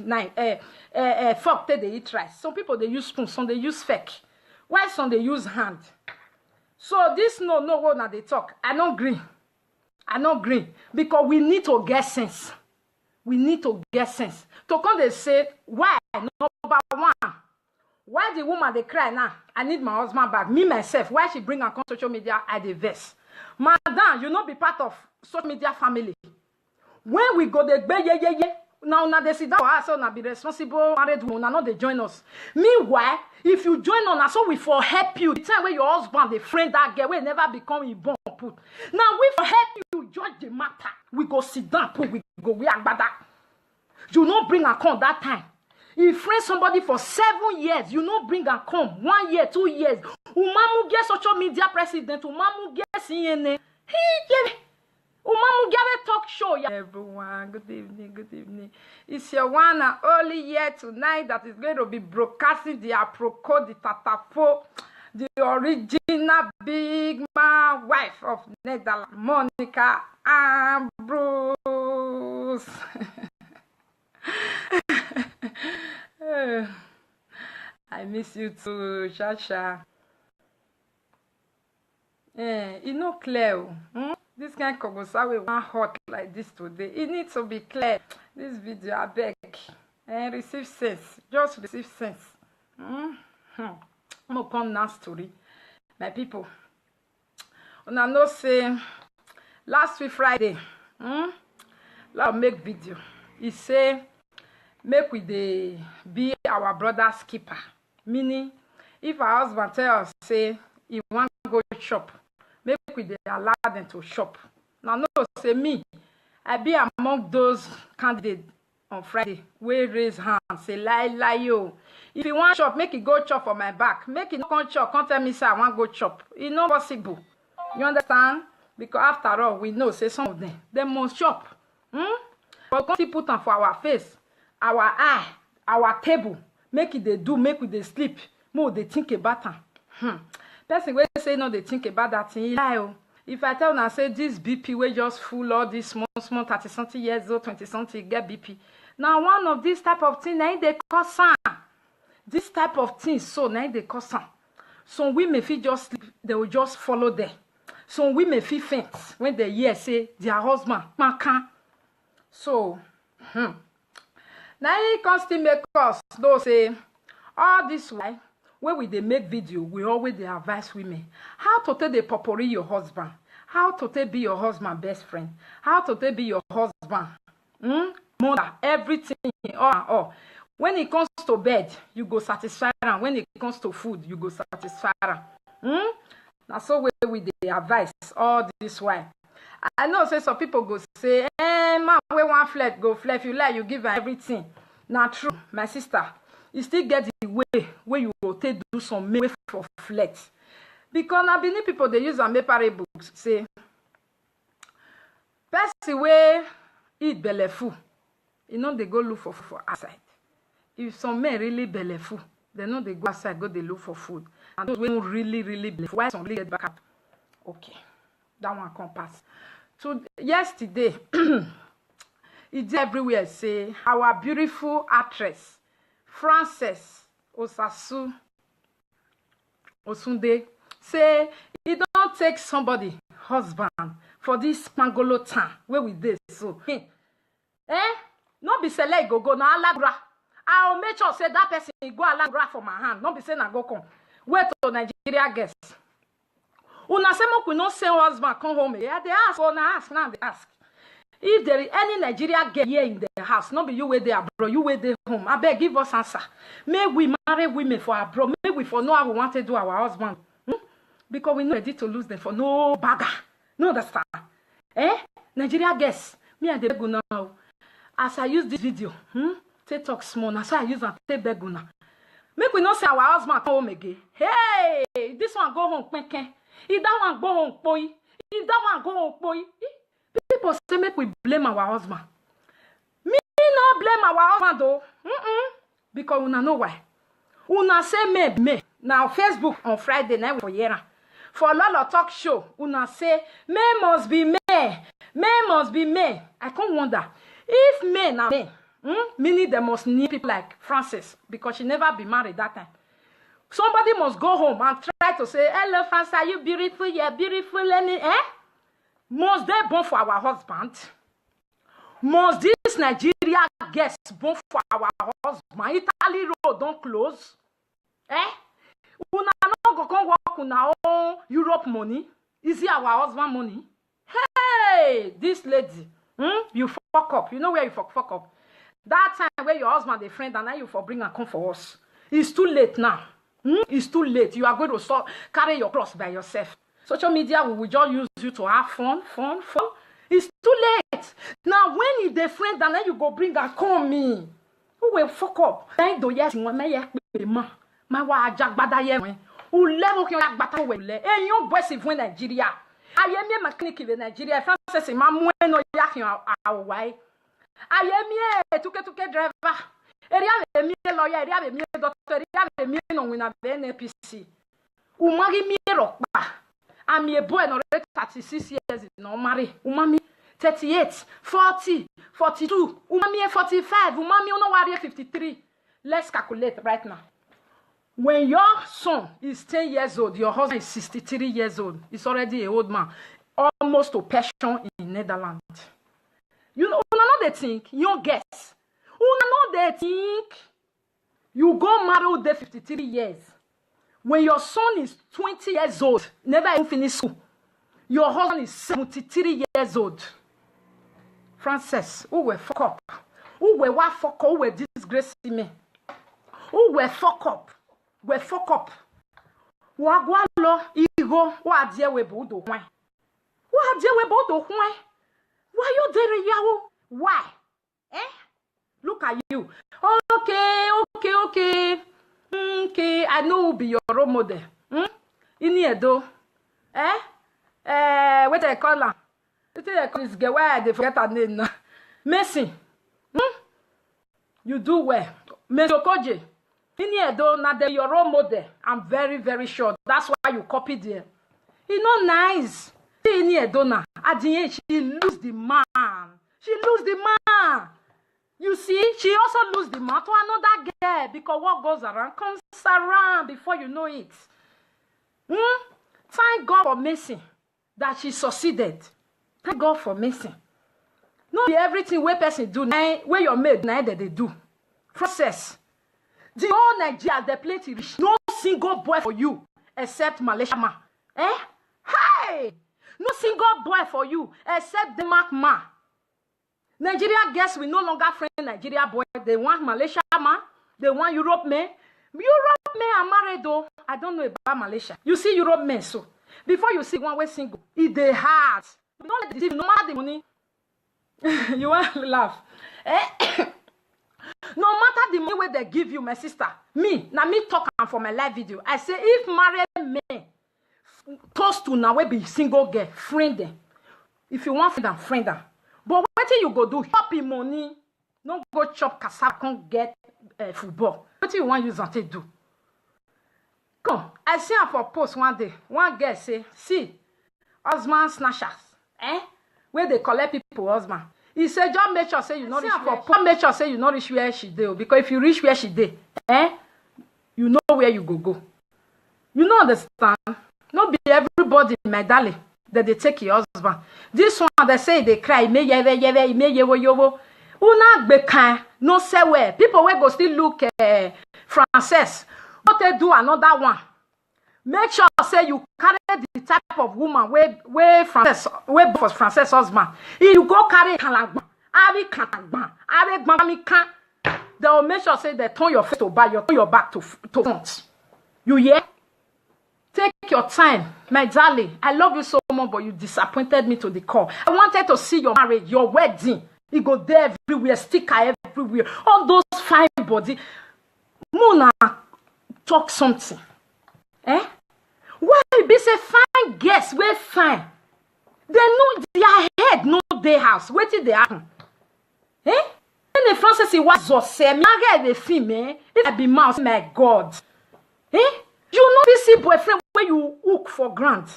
fork take they eat rice. Some people they use spoon, some they use fork. Why some they use hand? So this no what now they talk. I don't agree. I don't agree because we need to get sense. We need to get sense. To come they say why number one. Why the woman they cry now? I need my husband back. Me myself. Why she bring her on social media? I diverse. Madam, you not be part of social media family. When we go there, yeah. Now they sit down for us, now be responsible married woman. Now they join us. Meanwhile, if you join on us, so we for help you. The time where your husband, the friend that girl, will never become a bomb put. Now we for help you judge the matter. We go sit down, put we go we agbada. You not bring a con that time. You friend somebody for 7 years, you not bring a come 1 year, 2 years. Umamu get social media president, Umamu get CNN. Umamu get a talk show. Everyone, good evening. It's your one and only year tonight that is going to be broadcasting the Aproko, the Tatafo, the original big man wife of Netherlands, Monica Ambrose. I miss you too, Shasha. It's not clear. This kind of Kogosawe one hot like this today. It needs to be clear. This video, I beg. Receive sense. Just receive sense. I'm gonna come now story. My people. And I know say last week Friday, let's make video. He say make we dey be our brother's keeper. Meaning, if our husband tell us, say, he want to go shop, make we dey allow them to shop. Now, no, say me, I be among those candidates on Friday, we raise hand, say, lie, yo. If you want shop, make it go chop for my back. Make it not chop, can't tell me, say, I want go chop. It's not possible. You understand? Because after all, we know, say, some of them, they must shop. But can't put them for our face, our eye, our table. Make it they do, make it they sleep. More they think about them. Person will say no, they think about that thing. If I tell now say this BP we just full all this small 30-something years old, 20-something get BP. Now one of these type of thing, they cause This type of things, so now they cause some. Some women feel just sleep, they will just follow them. Some women feel faint when they hear say their husband man can. So, now it comes to make us though say all this way when we they make video, we always they advise women how to take the potpourri your husband, how to take be your husband best friend, how to take be your husband, mother, everything all and all. When it comes to bed, you go satisfy them. When it comes to food, you go satisfy them. Now so we the advice all this way. I know say some people go say, man, we want flirt, go flirt. If you like, you give her everything. Now true, my sister, you still get the way where you go take do some way for flirt. Because now many people they use a mepare books say, person way eat belly full, you know they go look for outside. If some men really belly full, they know they go outside, go they look for food. And those don't really belly full, why some really get back up? Okay, that one can pass. So yesterday, it everywhere say our beautiful actress, Frances Osasu Osunde, say it don't take somebody husband for this pangolo town where we did so. No be say let go na alabra. I'll make sure say that person go alabra for my hand. No be say na go come. Wait to Nigeria guests. Una say mo we no say husband come home. Yeah, they ask or na ask now they ask. If there is any Nigeria girl here in the house, not be you where they are, bro, you where they home. I beg, give us answer. May we marry women for our bro. May we for know how we want to do our husband. Because we not ready to lose them for no bagger. No understand. Nigeria girls, me and the beguna now. As I use this video, take talk small. Now so I use and take beguna. Make we not say our husband come home again. Hey, this one go home quick. If that one go home boy. If that one go home boy. People say make we blame our husband. Me not blame our husband though. Because una know why. Una say me. Now Facebook on Friday night for year. For Lolo talk show, una say May must be May. May must be May. I can't wonder. If May now May, meaning they must need people like Frances because she never be married that time. Somebody must go home and try to say, hello Frances, are you beautiful? Yeah, beautiful. Must they born for our husband? Must this Nigeria guest born for our husband? Italy road don't close. Una no go come work on our own Europe money. Is it our husband money? Hey, this lady, you fuck up. You know where you fuck up? That time where your husband a friend and now you for bring and come for us. It's too late now. It's too late. You are going to carry your cross by yourself. Social media will just use you to have fun. It's too late. Now when you the friend and then you go bring and call me. Who will fuck up? Then do yes my wa jagbada ye wen. U level ki jagbata we le. E yon boy si vwen Nigeria. Ayemi mechanic in Nigeria. Frances ma mu no yak yon awai. Ayemi tuke driver. Eri ave mi lawyer, eri ave mi doctor, eri ave mi no wina be NPC. U mari mi rock ba. I'm a boy no 36 years no marry. Umami 38, 40, 42, umami 45, umami no worry 53. Let's calculate right now. When your son is 10 years old, your husband is 63 years old. He's already an old man, almost to pension in Netherlands. You know they think, you guess. They think you go marry the 53 years. When your son is 20 years old, never even finished school, your husband is 73 years old. Frances, who will fuck up? Who will what fuck up? Who will disgrace me? Who will fuck up? Will fuck up? Wagwalo igo wa die we bodo hwan. Wa die we bodo hwan. Why you there yawo? Why? Look at you. Okay. Okay, I know who be your role model. In Edo. What I call her? What I call this girl? Why they forget her name now? Messi. You do well. Mesokoje. In Edo, now they your role model. I'm very, very sure. That's why you copied them. It's not nice. In Edo now, at the end, she lose the man. She lose the man. You see, she also lose the man to another girl because what goes around comes around before you know it. Thank God for Mercy that she succeeded. Thank God for Mercy. No be everything where person do, where your maid now that they do. Process. The whole Nigeria, they plenty rich. No single boy for you except Malaysia man. Hey! No single boy for you except Denmark man. Nigeria girls will no longer friend Nigeria boy. They want Malaysia man. They want Europe men. Europe men are married though. I don't know about Malaysia. You see Europe men so. Before you see one way single, it they hard. You don't let no matter the money. You want to laugh. No matter the money where they give you, my sister. Me talk for my live video. I say if married men close to now will be single girl, friend them. If you want friend them. But what you go do? Chop in money. No go chop cassava, can't get football. What you want use to do? Come, I see her for post one day. One girl say, see, husband snatchers, where they collect people husband. He said, just make sure say you not reach where make sure say you not reach where she did. Because if you reach where she did, you know where you go. You know understand? Not be everybody, my darling, that they take your husband. This one they say they cry, me yewo. Una bekan no say where. People will go still look Frances. What they do another one. Make sure say you carry the type of woman where Frances husband. If you go carry kalagban, they will make sure say they turn your face to back, you turn your back to front. You hear? Take your time, my darling. I love you so much, but you disappointed me to the core. I wanted to see your marriage, your wedding. You go there everywhere, sticker everywhere. All those fine body. Mona, talk something. Why be say fine guess? We're fine. They know their head, no their house. Wait till they happen. And the Francis was so say, me get the female. If I be mouse, my God. You know this see boyfriend where you hook for grant.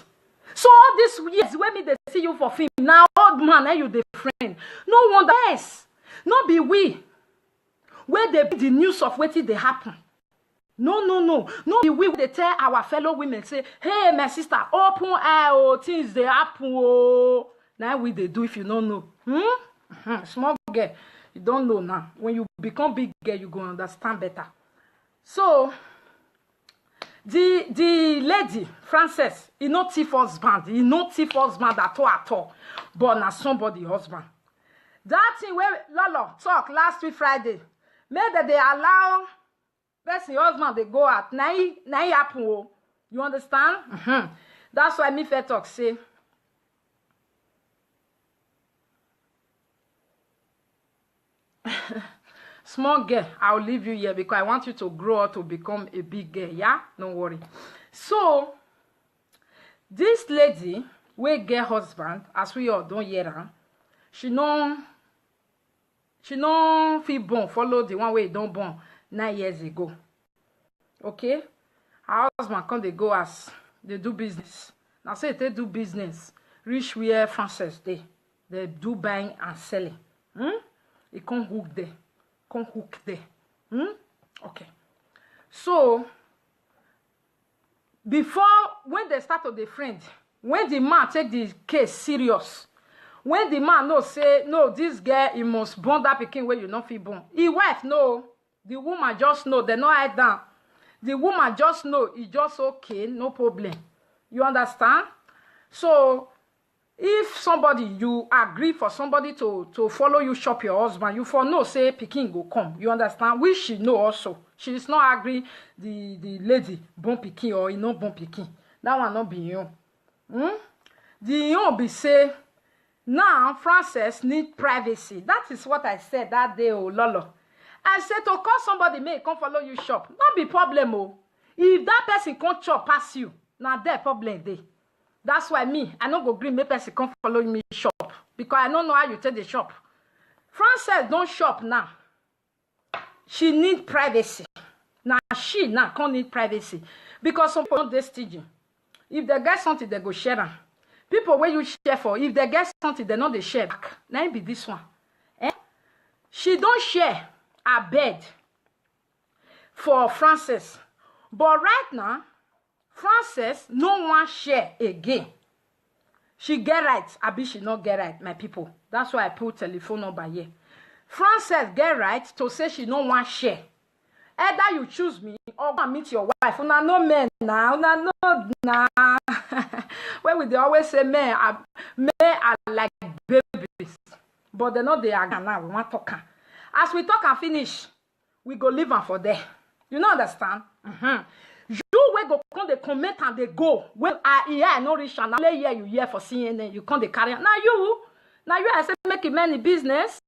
So all these years when me they see you for film, now old man, you the friend. No wonder yes. Not be we. Where they be the news of what they happen. No. Be we they tell our fellow women say, hey my sister, open eye, oh things they happen. Oh. Now we they do if you don't know. Small girl, you don't know now. When you become big girl, you go understand better. So the lady, Frances, he not thief husband. He not thief husband at all. But now somebody husband. That thing where Lolo talk last week Friday, made that they allow person husband they go out. Now he happen. You understand? That's why me fair talk say. Small girl, I'll leave you here because I want you to grow up to become a big girl. Yeah, don't worry. So, this lady, we get husband, as we all don't hear her, she no feel born, follow the one way don't born 9 years ago. Okay? Her husband come they go as they do business. Now say they do business, reach where Frances they do buying and selling. They can't hook there. Okay. So before when they start to the friend, when the man take the case serious, when the man no say no, this girl he must born that pikin where you not feel born. His wife no, the woman just know they no hide down. The woman just know it's just okay, no problem. You understand? So if somebody you agree for somebody to follow you shop your husband, you for no say pikin go come. You understand? Which she know also. She is not agree the lady born pikin or he no born pikin. That one not be you. The you be say now Frances need privacy. That is what I said that day, oh Lolo. I said to call somebody may come follow you shop. Not be problem, oh. If that person can't chop pass you, now there problem dey. That's why me, I don't go green make person come follow me shop. Because I don't know how you take the shop. Frances don't shop now. She need privacy. Now she now can't need privacy. Because some people don't staging. If they get something, they go share them. People where you share for, if they get something, they know they share back. Now it be this one. she don't share her bed for Frances. But right now, Frances no one share again. She get right, abi she not get right, my people. That's why I put telephone number here. Frances get right to say she no one share. Either you choose me or go and meet your wife. Una no men now, una no nah. When we always say men are like babies, but they know they are now. We want talk. As we talk and finish, we go leave them for there. You know understand? You wey go come dey comment and dey go. When I no reach and I hear you here for CNN, you come dey carry. Now you I say make it many business.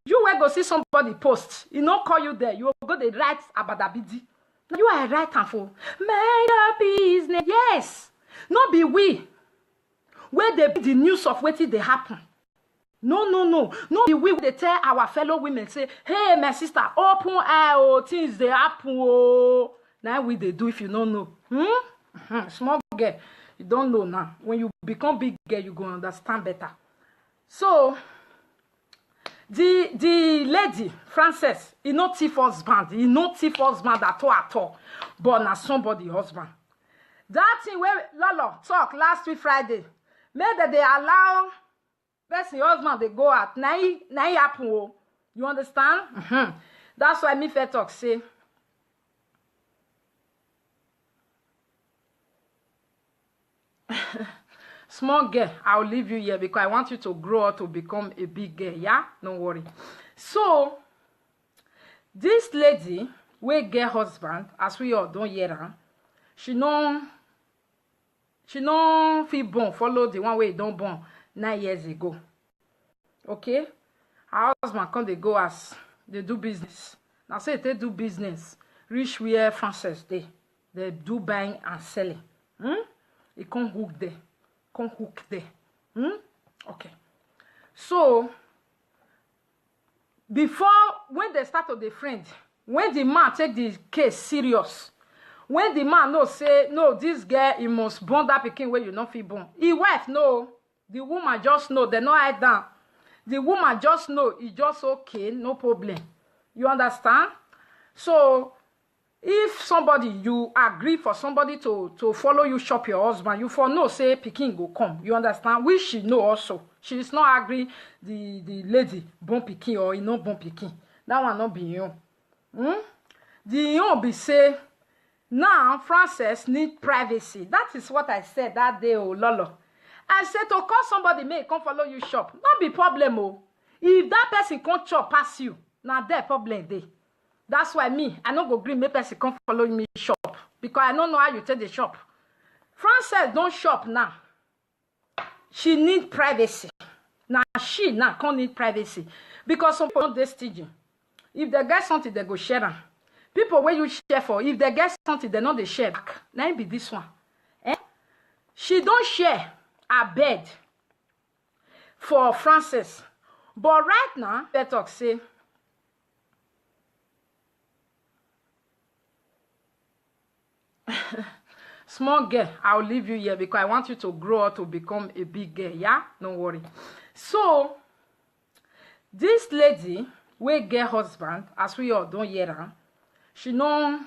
You wey go see somebody post, you no call you there. You go dey write abadabidi. Now you are right and for mind a business. Yes, no be we. Where they the news of wetin dey happen. No be we dey tell our fellow women say, hey my sister, open eye oh, things dey happen oh. Now we they do if you don't know. Small girl, you don't know now. When you become big girl, you go understand better. So the lady Frances, he no thief husband, at all. But now somebody husband. That thing where Lolo talk last week Friday, made that they allow person husband they go out. Now he happen oh. You understand? That's why me fair talk say. Small girl, I'll leave you here because I want you to grow up to become a big girl. Yeah, don't worry. So this lady will get husband, as we all don't hear her. She no feel born follow the one way don't born 9 years ago. Okay, her husband come they go as they do business. Now say they do business, reach where Frances they do buying and selling. It can't hook there. Okay. So before when they start to the friend, when the man take the case serious, when the man no say no, this girl he must born that pikin where you not feel born. His wife no, the woman just know, they no hide down. The woman just know it's just okay, no problem. You understand? So if somebody you agree for somebody to follow you shop your husband, you for no say pikin go come. You understand? Which she know also. She is not agree the lady born pikin or he no born pikin. That one not be you. The young be say now Frances need privacy. That is what I said that day, oh Lolo. I said to call somebody may come follow you shop. Not be problem oh. If that person can't chop pass you, now there problem dey. That's why me, I no go green make person come follow me shop. Because I don't know how you take the shop. Frances don't shop now. She need privacy. Now she now can't need privacy. Because some people don't dey staging. If they get something, they go share them. People where you share for, if they get something, they know they share back. Now it be this one. She don't share her bed for Frances. But right now, they talk say, small girl, I'll leave you here because I want you to grow up to become a big girl. Yeah, don't worry. So this lady will get husband, as we all don't hear her. She no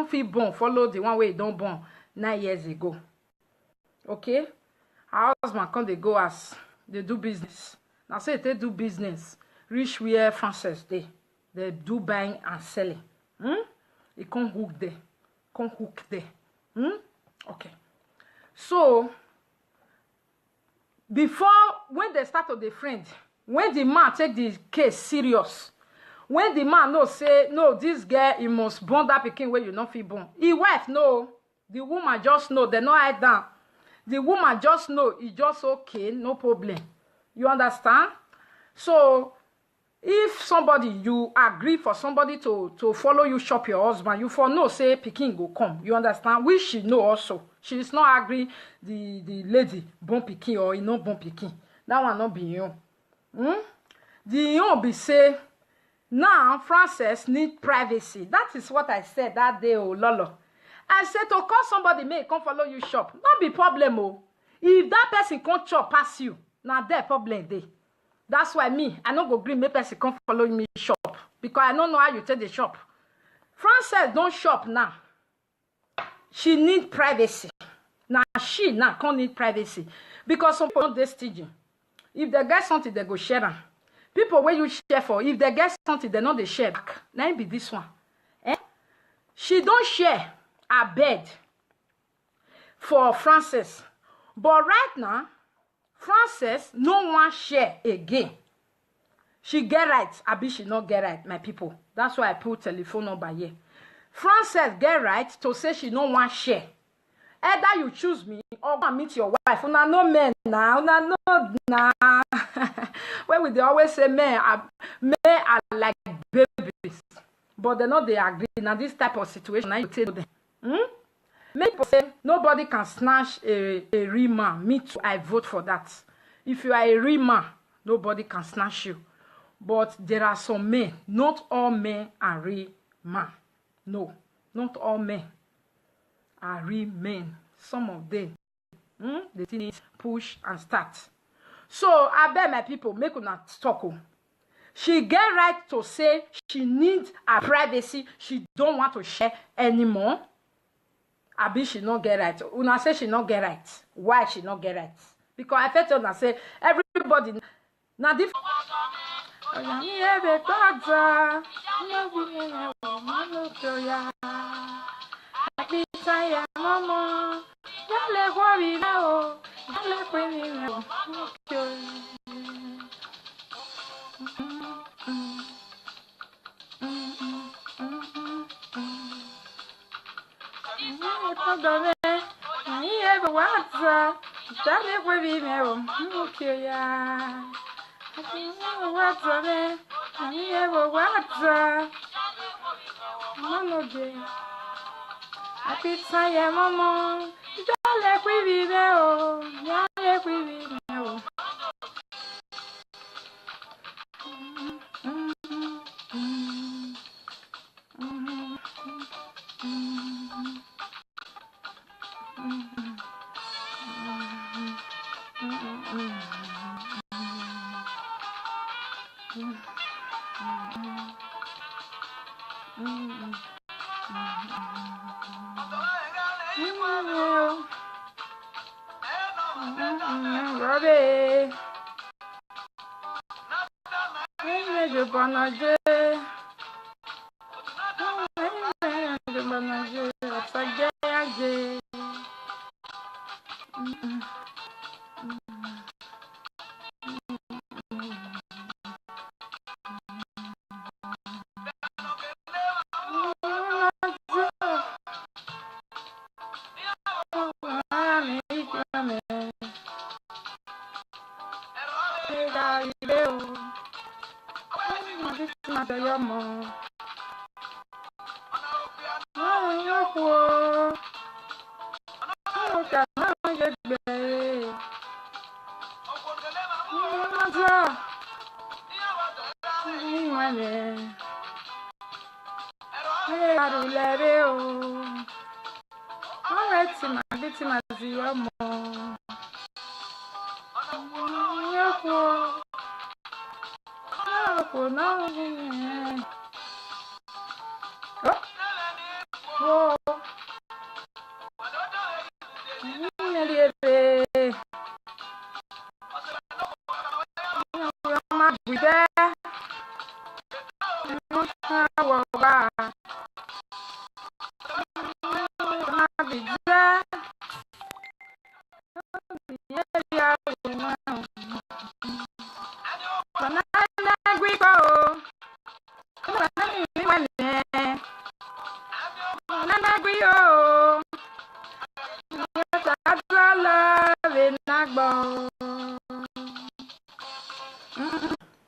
feel born follow the one way don't born 9 years ago. Okay, her husband come they go as they do business. Now say they do business, reach where Frances they do buying and selling. It can't hook there. Okay. So before when they start to the friend, when the man take the case serious, when the man no say no, this girl he must born that pikin where you not feel born. His wife no, the woman just know, they no hide down. The woman just know it's just okay, no problem. You understand? So if somebody you agree for somebody to follow you shop your husband, you for no say pikin go come. You understand? Which she know also. She is not agree the lady born pikin or he no born pikin. That one not be you. The young be say now Frances need privacy. That is what I said that day, oh Lolo. I said to call somebody may come follow you shop. Not be problem oh. If that person can't chop pass you, now there problem dey. That's why me, I no go gree make person come follow me shop because I don't know how you take the shop. Frances don't shop now. She need privacy. Now she now can't need privacy because some people don't staging. If they get something, they go share them. People where you share for, if they get something, they know they share back. Now it be this one. Eh? She don't share her bed for Frances. But right now, Frances no one share again. She get right, abi she not get right, my people. That's why I put telephone number here. Frances get right to say she no one share. Either you choose me or go and meet your wife. Una no men now, una no nah. Where we they always say men are like babies, but they know they agree. Now this type of situation, now you tell them. Many people say nobody can snatch a real man. Me too, I vote for that. If you are a real man, nobody can snatch you. But there are some men. Not all men are real men. No, not all men are real men. Some of them, they need push and start. So I beg my people, make una talk. She get right to say she needs her privacy. She don't want to share anymore. Abi she not get right. Una say she not get right. Why she not get right? Because I felt una say everybody now different.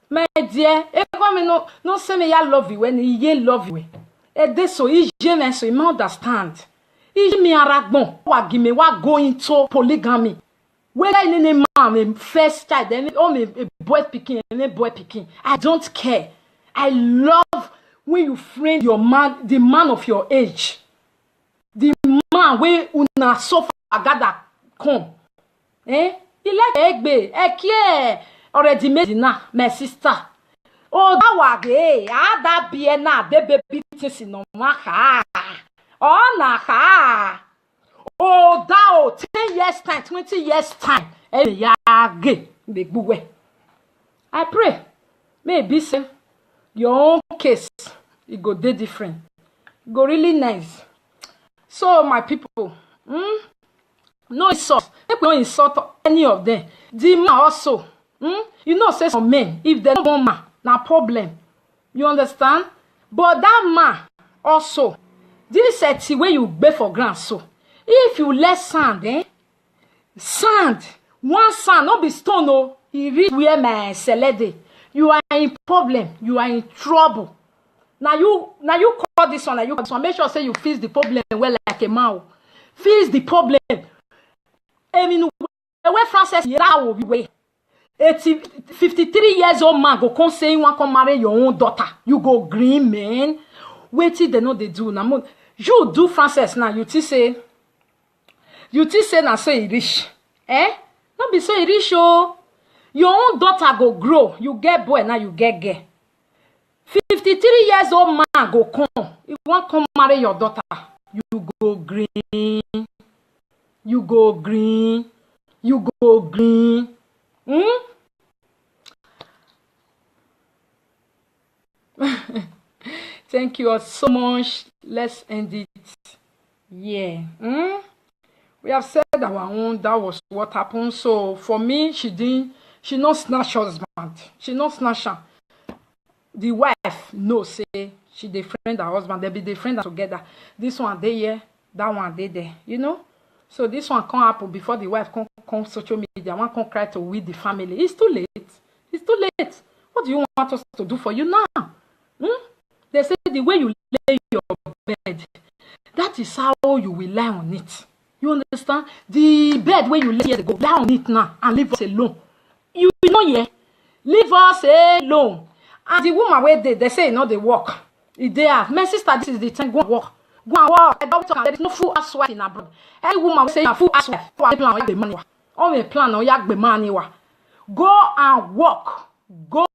My dear, no say me ya love you when ye love you. E de so ije men so me understand. Ije me aragbon wa give me wa go into polygamy. Whether in a man, a first child, then a boy picking, a boy picking. I don't care. I love when you friend your man, the man of your age. The man where una suffer gather come. Eh? He like egbe, care. already made na my sister. Oh, that was that be na the baby things no ha. Oh na ha. Oh, that 10 years time, 20 years time. I pray. Maybe say your own case it go dey different. It go really nice. So my people, no insult. Make we no insult any of them. The man also, you know, say some men, if they don't want man, na problem. You understand? But that man also, this is the way you bear for ground. So if you let sand, sand, one sand, not be stone, oh, he reach where my celede. You are in problem. You are in trouble. Now you call this one. Now you call this one. Make sure say you fix the problem well like a man. Fix the problem. I mean, where Francis will be way. 53 years old man go come say you want to marry your own daughter. You go green man. Wait till they know they do. Now you do Francis now. You say now say he rich. Not be say he rich oh. Your own daughter go grow. You get boy now you get girl. 53 years old man go come. You want come marry your daughter. You go green. You go green. You go green. Thank you all so much. Let's end it. Yeah. We have said our own. That was what happened. So for me, she not snatch husband. She not snatch her. The wife no say she dey friend her husband. They be the friend together. This one they here, that one they there. You know. So this one can't happen before the wife come social media. One can cry to with the family. It's too late. It's too late. What do you want us to do for you now? They say the way you lay your bed, that is how you will lie on it. You understand? The bed where you lay years ago, lie on it now and leave us alone. You know, yeah, leave us alone. And the woman where they say no, they work. If they have, my sister, this is the time. Go and work. Go and work. I don't talk. There is no full housewife in abroad. Any woman say full housewife. Go and plan the money. On the plan, or yak the money. Go and work. Go